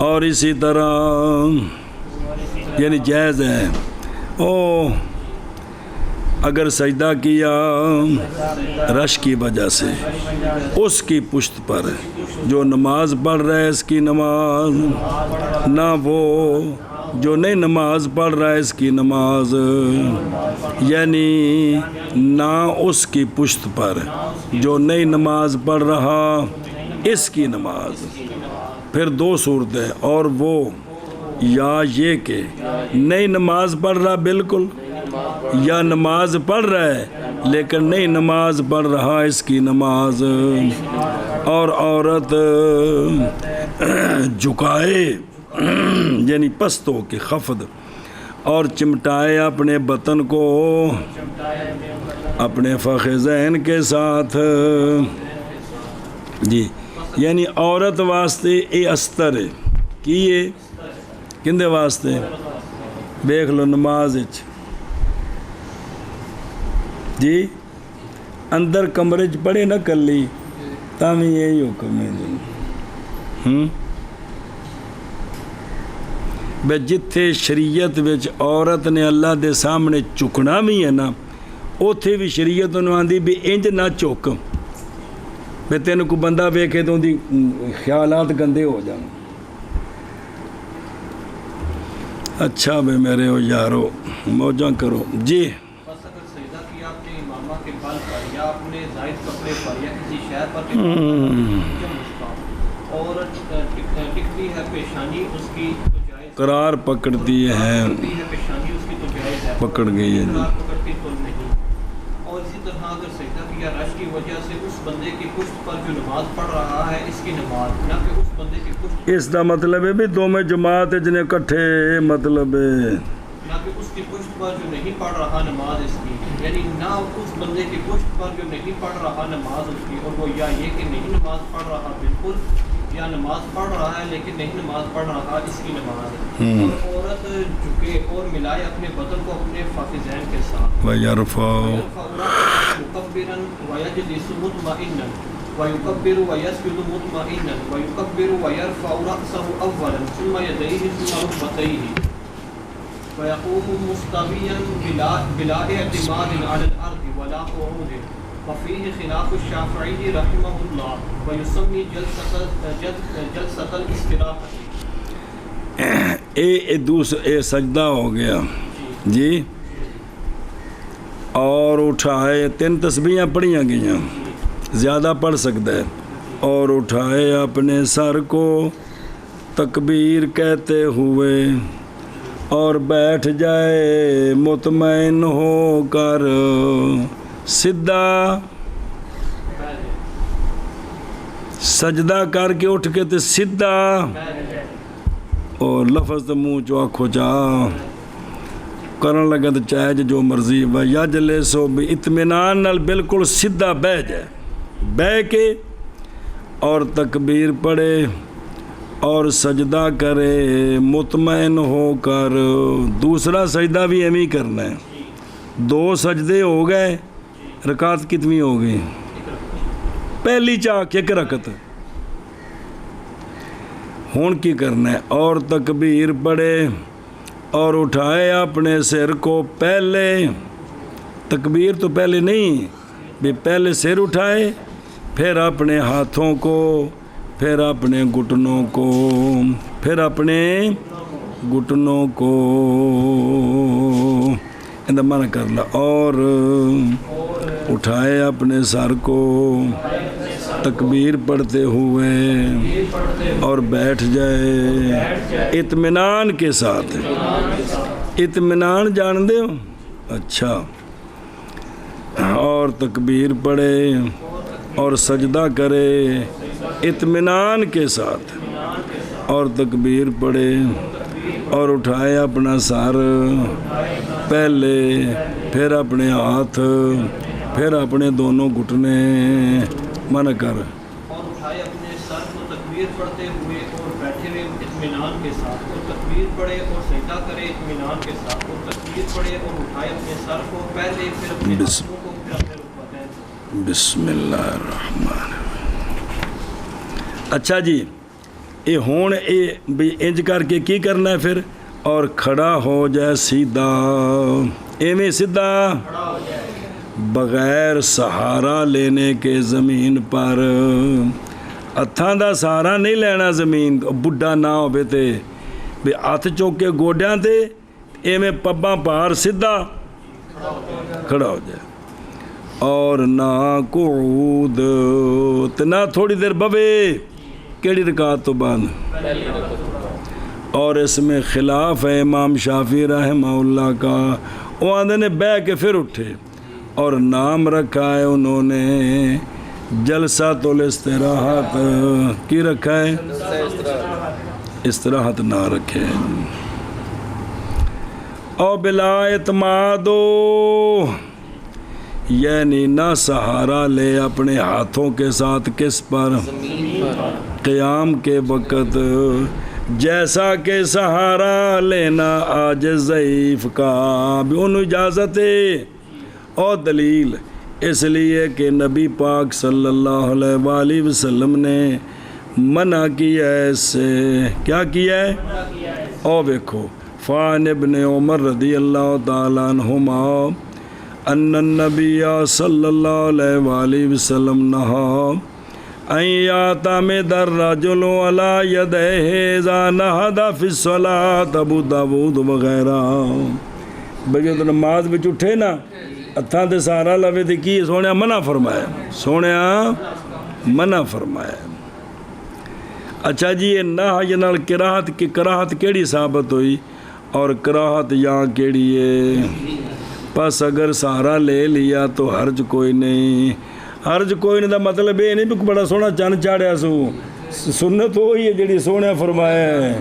اور اسی طرح یعنی جائز ہے اگر سجدہ کیا رش کی وجہ سے اس کی پشت پر جو نماز پڑھ رہا ہے اس کی نماز نہ، وہ جو نہیں نماز پڑھ رہا ہے اس کی نماز، یعنی نہ اس کی پشت پر جو نہیں نماز پڑھ رہا اس کی نماز۔ پھر 2 صورتیں، اور وہ یا یہ کہ نہیں نماز پڑھ رہا بالکل، یا نماز پڑھ رہا ہے لیکن نہیں نماز پڑھ رہا اس کی نماز۔ اور عورت جھکائے یعنی پست ہو کے خفض، اور چمٹائے اپنے بطن کو اپنے فخذین کے ساتھ۔ جی یعنی عورت واسطے اے استر ہے کی یہ کندے واسطے دیکھ لو نماز جی اندر کمرے چ پڑھے نہ کلی تاوی یہی حکم ہے جی۔ بے جتھے شریعت وچ عورت نے اللہ دے سامنے چکنا بھی ہے نا، اوتھے بھی شریعت انہوں آندی بھی انج نہ چک بے تینوں کو بندہ ویکھے تو دی خیالات گندے ہو جاؤں۔ اچھا بے میرے ہو یارو موجاں کرو جی۔ بس اگر سجدہ کیا آپ نے امامہ کے بل پر یا اپنے زائد کپڑے پر یا کسی شہر پر اور ٹکتی ہے پیشانی اس کی تو جائز، قرار پکڑتی ہے پیشانی اس کی تو جائز ہے، پکڑ گئی ہے قرار پکڑتی تو نہیں۔ اور اسی طرح اگر سجدہ کیا رش کی وجہ سے اس بندے کی پشت پر جو نماز پڑھ رہا ہے اس کی نماز، نہ کہ اس بندے کی پشت، اس دا مطلب ہے بھی دو میں جماعت جنے کٹھے، مطلب نہ کہ اس کی پشت پر جو نہیں پڑھ رہا نماز اس کی، یعنی نہ اس بندے کی پشت پر جو نہیں پڑھ رہا نماز اس کی، اور وہ یا یہ کہ نہیں نماز پڑھ رہا بالکل، یا نماز پڑھ رہا ہے لیکن نہیں نماز پڑھ رہا اس کی نماز ہے۔ اور عورت جھکے اور ملائے اپنے بدن کو اپنے فخذین کے ساتھ، وَيَرْفَعُ مُكَبِّرًا وَيَجْلِسُ مُطْمَئِنًا وَيُكَبِّرُ وَيَسْجُدُ مُطْمَئِنًا وَيُكَبِّرُ وَيَرْفَعُ رَأْسَهُ أَوَّلًا ثُمَّ يَدَيْهِ ثُمَّ رُكْبَتَيْهِ وَيَقُومُ مُسْتَوِيًّا بِلَا اعْتِمَادٍ عَلَى الْأَرْضِ وَلَا قُعُودٍ وَفِيهِ خِلَافُ الشَّافِعِيِّ رَحِمَهُ اللَّهُ وَيُسَمِّي جَلْسَةَ الْاِسْتِرَاحَةِ۔ اے سجدہ ہو گیا جی، اور اٹھائے، 3 تسبیحاں پڑھیاں گئیاں، زیادہ پڑھ سکتا ہے، اور اٹھائے اپنے سر کو تکبیر کہتے ہوئے اور بیٹھ جائے مطمئن ہو کر سیدھا، سجدہ کر کے اٹھ کے تے سیدھا، اور لفظ تے منہ چو آکھو چاہ کرن لگا تو چاہے جو مرضی، وَيَجْلِسُ اطمینان نال بالکل سیدھا بہ جائے، بہ کے اور تکبیر پڑھے اور سجدہ کرے مطمئن ہو کر۔ دوسرا سجدہ بھی ایمی کرنا ہے، 2 سجدے ہو گئے، رکعت کتنی ہو گئی؟ پہلی چاک 1 رکعت۔ ہون کی کرنا ہے، اور تکبیر پڑھے اور اٹھائے اپنے سر کو، پہلے تکبیر تو پہلے نہیں بھی، پہلے سر اٹھائے، پھر اپنے ہاتھوں کو، پھر اپنے گھٹنوں کو، پھر اپنے گھٹنوں کو اندمان کر لا، اور اٹھائے اپنے سر کو تکبیر پڑھتے ہوئے اور بیٹھ جائے اطمینان کے ساتھ۔ اطمینان جان دے ہو؟ اچھا، اور تکبیر پڑھے اور سجدہ کرے اطمینان کے ساتھ، اور تکبیر پڑھے اور اٹھائے اپنا سر پہلے، پھر اپنے ہاتھ، پھر اپنے دونوں گھٹنے من کر، اور اٹھائے اپنے سر کو تکبیر پڑھتے ہوئے اور بیٹھے ہوئے اطمینان کے ساتھ، اور تکبیر پڑھے اور سجدہ کرے اطمینان کے ساتھ، اور تکبیر پڑھے اور اٹھائے اپنے سر کو پہلے، پھر اپنے ہاتھوں کو، پھر اپنے رکبتین۔ بسم اللہ الرحمن الرحیم۔ اچھا جی، یہ ہون بھی انج کر کے کی کرنا ہے پھر، اور کھڑا ہو جائے سیدھا، ایویں سیدھا بغیر سہارا لینے کے زمین پر، ہتھاں دا سہارا نہیں لینا زمین، بڈھا نہ ہوے تے بھی ہاتھ چوک کے گوڈیاں تے ایویں پباں پار سیدھا کھڑا ہو جائے، اور نہ قعود تے نہ تھوڑی دیر بوے، کیڑی رکعت تو بعد، اور اس میں خلاف ہے امام شافعی رحمہ اللہ کا، وہ آندھے نے بہ کے پھر اٹھے، اور نام رکھا ہے انہوں نے جلسۃ الاستراحت، کی رکھا ہے؟ استراحت نہ رکھے، او بلا اعتمادو، یعنی نہ سہارا لے اپنے ہاتھوں کے ساتھ، کس پر؟ قیام کے وقت، جیسا کہ سہارا لینا آج ضعیف کا بھی انہوں اجازت ہے، اور دلیل اس لیے کہ نبی پاک صلی اللہ علیہ وآلہ وسلم نے منع کیا ہے اس سے، کیا کیا ہے؟ اور دیکھو، فان ابن عمر رضی اللہ تعالیٰ عنہما ان النبی صلی اللہ علیہ وآلہ وسلم نہا ان یعتمد الرجل علی یدیہ اذا نہض فی الصلاۃ، ابو داود وغیرہ، بھئی جب نماز وچ اٹھے نا ہتھاں تے سہارا لوے تے کی سونے منع فرمایا، سونے منع فرمایا۔ اچھا جی، یہ نہی نال کراہت کی کراہت کیڑی ثابت ہوئی، اور کراہت یہاں کیڑی ہے؟ بس اگر سہارا لے لیا تو حرج کوئی نہیں. حرج کوئی نہیں دا مطلب یہ نہیں بھی بڑا سونا چند چاڑیا سنت وہی ہے جڑی سونے فرمایا ہے،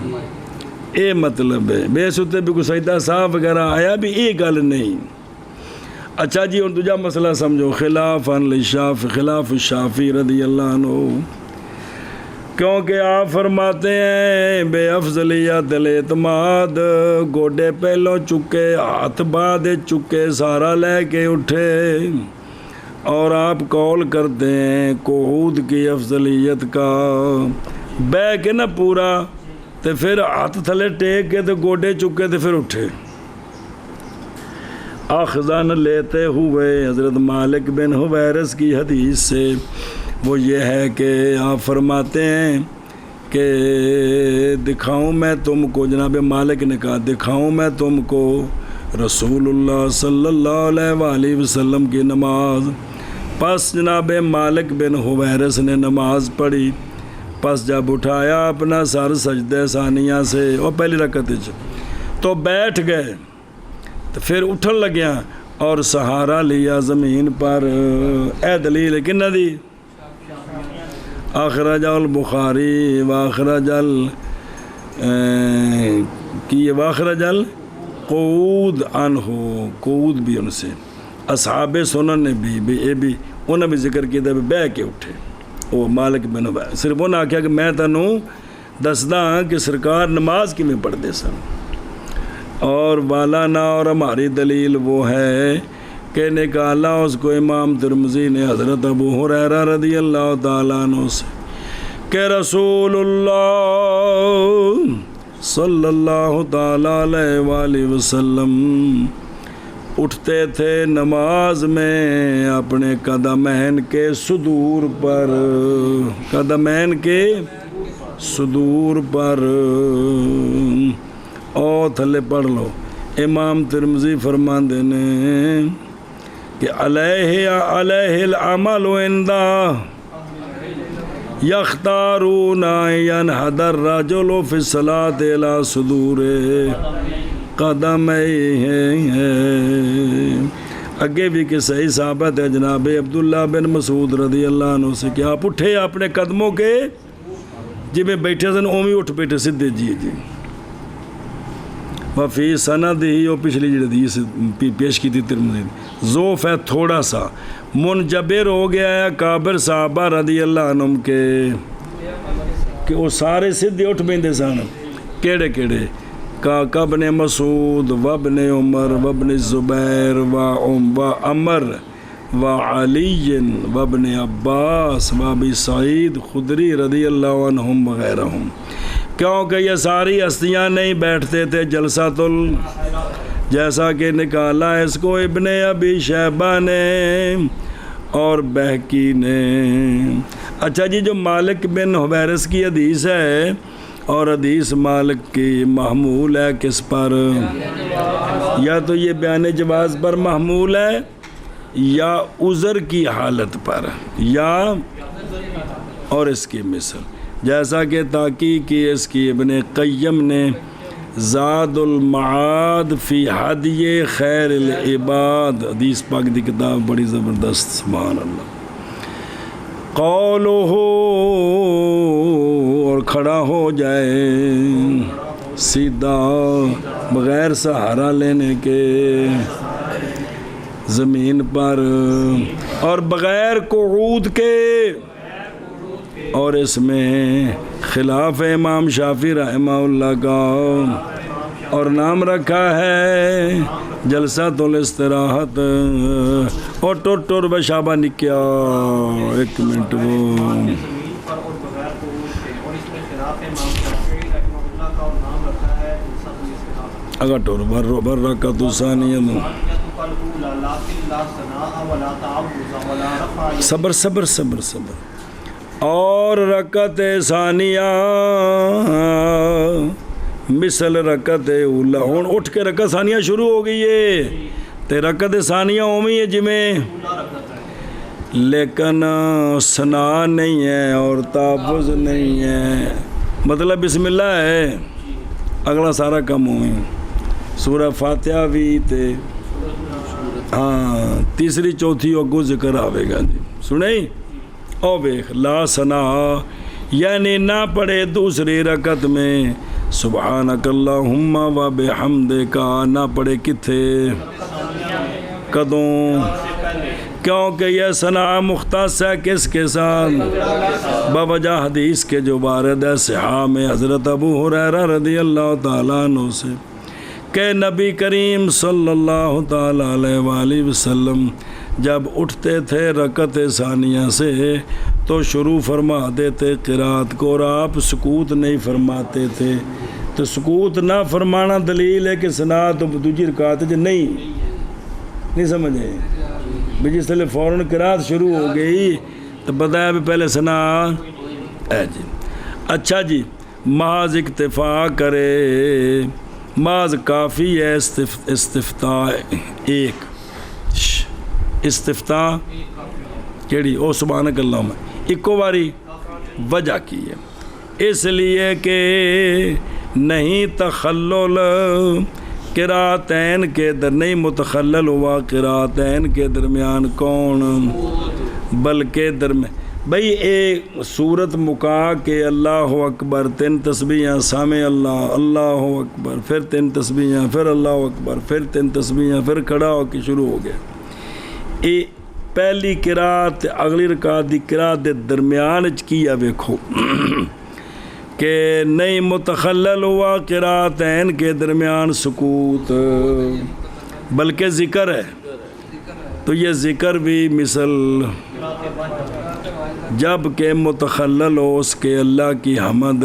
یہ مطلب ہے. بے ستے بھی کوئی سجدہ صاحب وغیرہ آیا بھی یہ گل نہیں. اچھا جی ہوں دوجا مسئلہ سمجھو، خلاف الشافعی رضی اللہ عنہ، کیونکہ آپ فرماتے ہیں بے افضلیت الاعتماد، گوڈے پہلوں چکے ہاتھ بعد چکے سارا لے کے اٹھے، اور آپ قول کرتے ہیں قعود کی افضلیت کا، بہ کے نہ پورا تو پھر ہاتھ تھلے ٹیک کے تو گوڈے چکے تو پھر اٹھے. اخذان لیتے ہوئے حضرت مالک بن حویرث کی حدیث سے وہ یہ ہے کہ آپ فرماتے ہیں کہ دکھاؤں میں تم کو، جناب مالک نے کہا دکھاؤں میں تم کو رسول اللہ صلی اللہ علیہ وآلہ وسلم کی نماز. پس جناب مالک بن حویرث نے نماز پڑھی، پس جب اٹھایا اپنا سر سجدہ ثانیہ سے اور پہلی رکعت تو بیٹھ گئے، تو پھر اٹھن لگیا اور سہارا لیا زمین پر. اے دلیل کنہ دی؟ اخرج البخاری واخرج القعود عنہ، قعود بھی ان سے اصحاب سنن نے بھی انہوں نے بھی ذکر کیا بہ کے اٹھے. وہ مالک بن حویرث صرف انہوں نے آخیا کہ میں تنوں دسدا ہاں کہ سرکار نماز کیویں پڑھتے سن، اور والا نہ، اور ہماری دلیل وہ ہے کہ نکالا اس کو امام ترمذی نے حضرت ابو ہریرہ رضی اللہ تعالیٰ عنہ سے کہ رسول اللہ صلی اللہ تعالیٰ علیہ وآلہ وسلم اٹھتے تھے نماز میں اپنے قدمین کے صدور پر، قدمین کے صدور پر. او تھلے پڑھ لو، امام ترمذی فرماندے نے کہ علیہ العمل عندہ یختارون ینحد الرجل فی الصلاۃ الی صدور قدمیہ. اگے بھی کہ صحیح ثابت ہے جناب عبداللہ بن مسعود رضی اللہ عنہ سے کہ آپ اٹھے اپنے قدموں کے جی میں بیٹھے سن اومی اٹھ بیٹھے سدھے جی. وفی سند ہی وہ پچھلی جڑی حدیث پیش کی تھی ترمذی، ذوف ہے تھوڑا سا، منجبر ہو گیا ہے کابر صحابہ رضی اللہ عنہم کے کہ وہ سارے سدھے اٹھ بیندے سن. کیڑے کیڑے؟ کا ابن مسعود وابن عمر وابن زبیر و عمر و علی وابن عباس وابی سعید خدری رضی اللہ عنہم وغیرہم. کیونکہ یہ ساری ہستیاں نہیں بیٹھتے تھے جلسہ جیسا کہ نکالا اس کو ابن ابی شیبہ نے اور بہقی نے. اچھا جی جو مالک بن حویرث کی حدیث ہے، اور حدیث مالک کی محمول ہے کس پر؟ یا تو یہ بیان جواز پر محمول ہے یا عذر کی حالت پر، یا اور اس کی مثل جیسا کہ تحقیق کی اس کی ابن قیم نے زاد المعاد فی ہدی خیر العباد، حدیث پاک دی کتاب بڑی زبردست، سبحان اللہ. قولہ، اور کھڑا ہو جائے سیدھا بغیر سہارا لینے کے زمین پر اور بغیر قعود کے. اور اس میں خلاف امام شافعی رحمہ اللہ کا، اور نام رکھا ہے جلسۃ الاستراحت. اور ٹور بشابہ نکیا ایک منٹ وہ اگر ٹور بر رکھا تو ثانیہ صبر صبر صبر صبر. اور رکعت ثانیہ مثل رکعت اولا. ہوں اٹھ کے رکعت ثانیہ شروع ہو گئی ہے تے رکعت ثانیہ اومی ہے جویں، لیکن ثنا نہیں ہے اور تحفظ نہیں ہے. مطلب بسم اللہ ہے، اگلا سارا کم ہوئی. سورہ فاتحہ بھی تے ہاں تیسری چوتھی اگو ذکر آئے گا جی سنیں او ویخ لا ثنا یعنی نہ پڑھے دوسری رکعت میں سبحانک اللہم و بحمدک نہ پڑھے کتھے کدوں کیونکہ یہ ثنا مختص ہے کس کے ساتھ بوجہ حدیث کے جو وارد ہے صحاح میں حضرت ابو ہریرہ رضی اللہ تعالیٰ عنہ سے کہ نبی کریم صلی اللہ تعالیٰ علیہ وآلہ وسلم جب اٹھتے تھے رکعت ثانیہ سے تو شروع فرما دیتے قرات کو اور آپ سکوت نہیں فرماتے تھے تو سکوت نہ فرمانا دلیل ہے کہ ثنا تو دوسری رکعت نہیں سمجھے بھی جس طرح فوراً قرات شروع ہو گئی تو بتایا بھی پہلے ثنا ہے جی اچھا جی محض اکتفا کرے محض کافی ہے استفتاء ایک استفتاء کیڑی او سبحانک اللہم ایکو باری وجہ کی ہے اس لیے کہ نہیں تخلل قراتین کے در نہیں متخلل ہوا قراتین کے درمیان کون بلکہ درمیان بھئی ایک صورت مکا کے اللہ اکبر 3 تسبیحاں سامع اللہ اکبر پھر 3 تسبیحاں پھر اللہ اکبر پھر 3 تسبیحاں پھر کھڑا ہو کے شروع ہو گیا پہلی قرات اگلی رکعت دی قرات دے درمیان کیا ویکھو کہ نہیں متخلل ہوا قراتین کے درمیان سکوت بلکہ ذکر ہے تو یہ ذکر بھی مثل جب کہ متخلل ہو اس کے اللہ کی حمد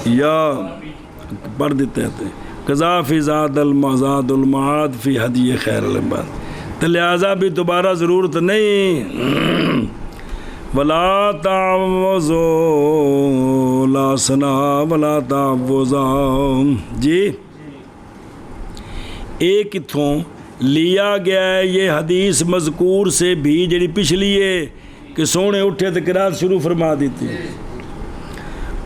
یا پڑھ دیتے تھے قضا فی زاد المعاد فی ہدی خیر العباد تو لہٰذا بھی دوبارہ ضرورت نہیں ولا تعوذوا لا ثنا ولا تعوذا جی ایک اتھوں لیا گیا ہے یہ حدیث مذکور سے بھی جڑی پچھلی ہے کہ سونے اٹھے تو قرات شروع فرما دیتی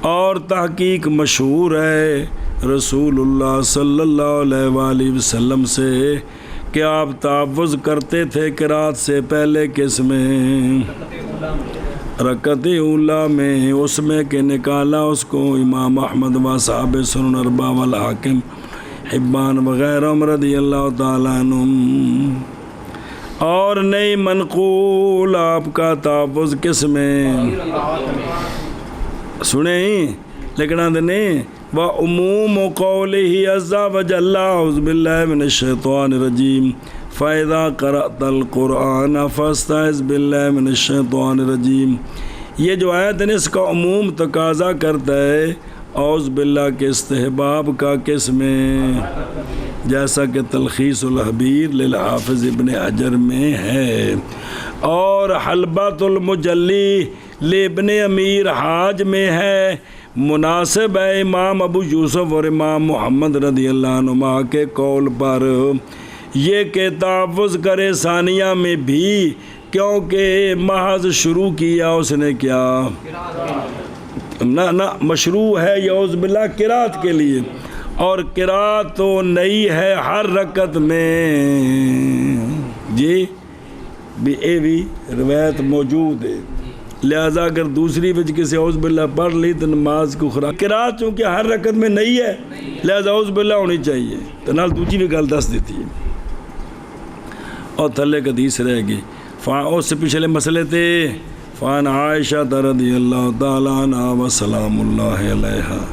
اور تحقیق مشہور ہے رسول اللہ صلی اللہ علیہ وآلہ وسلم سے کہ آپ تعوذ کرتے تھے قرات سے پہلے کس میں رکعت اولا میں اس میں کہ نکالا اس کو امام احمد و صحاب سنن اربع والحاکم حبان وغیرہ رضی اللہ تعالیٰ عنہ اور نئی منقول آپ کا تعوذ کس میں سنیں لیکن آدھنے وعموم قوله عز وجل اعوذ باللہ من الشیطان الرجیم فَإِذَا قَرَأْتَ الْقُرْآنَ فَاسْتَعِذْ بِاللَّهِ مِنَ الشَّيْطَانِ الرَّجِيمِ یہ جو آیت ہے اس کا عموم تقاضا کرتا ہے اعوذ باللہ کے استحباب کا کس میں جیسا کہ تلخیص الحبیر للحافظ ابن حجر میں ہے اور حلبۃ المجلی لابن امیر حاج میں ہے مناسب ہے امام ابو یوسف اور امام محمد رضی اللہ عنہ کے قول پر یہ کہ تعوذ کرے ثانیہ میں بھی کیونکہ محض شروع کیا اس نے کیا نہ مشروع ہے یعوذ باللہ قرات کے لیے اور قرات تو نئی ہے ہر رکعت میں جی بھی اے بھی روایت موجود ہے لہذا اگر دوسری وجہ کسی اعوذ باللہ پڑھ لی تو نماز کو خراب قرات چونکہ ہر رکعت میں نئی ہے لہذا اعوذ باللہ ہونی چاہیے تو نال دوسری بھی گل دس دیتی ہے اور تھلے کا حدیث رہ گئی اس سے پچھلے مسئلے تھے فان عائشہ رضی اللہ تعالیٰ عنہ وسلام اللہ علیہا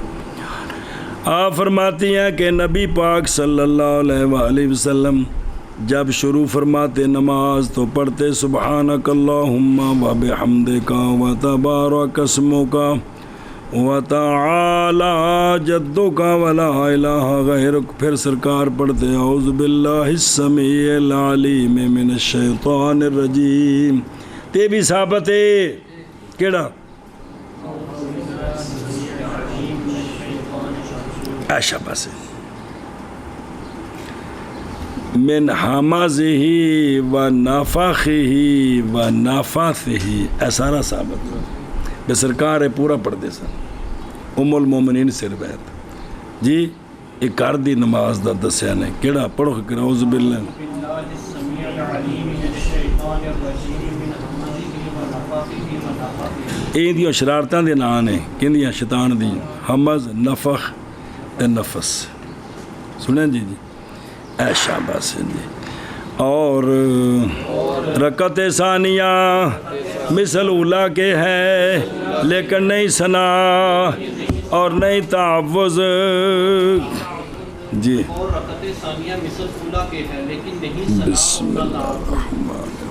آپ فرماتی ہیں کہ نبی پاک صلی اللہ علیہ وآلہ وسلم جب شروع فرماتے نماز تو پڑھتے سبحانک اللہم و بحمدک و تبارک اسمک و تعالی جدک و لا الہ غیرک پھر سرکار پڑھتے اعوذ باللہ السمیع العلیم من الشیطان الرجیم تے بھی ثابت ہے کیڑا ایشا بس من حمزہ و نفخہ و نفاثہ سارا ثابت بے سرکار پورا پڑھ دے سن ام المومنین سے روایت جی ایک گھر دی نماز دا دسیا نے کیڑا پڑھو کہ اعوذ باللہ بالله السميع العليم من الشيطان الرجيم من همزه ونفخه ونفثه اے دیاں شرارتاں دے نام نے کہندیاں شیطان دی حمز نفخ تے نفس سنیں جی اے شاباش جی اور رکعت ثانیہ مثل اولا کے ہے لیکن نہیں ثنا اور نہیں تعوذ جی اور رکعت ثانیہ مثل اولا کے ہے لیکن نہیں ثنا بسم اور نہ اللہ تعوذ. الرحمن الرحیم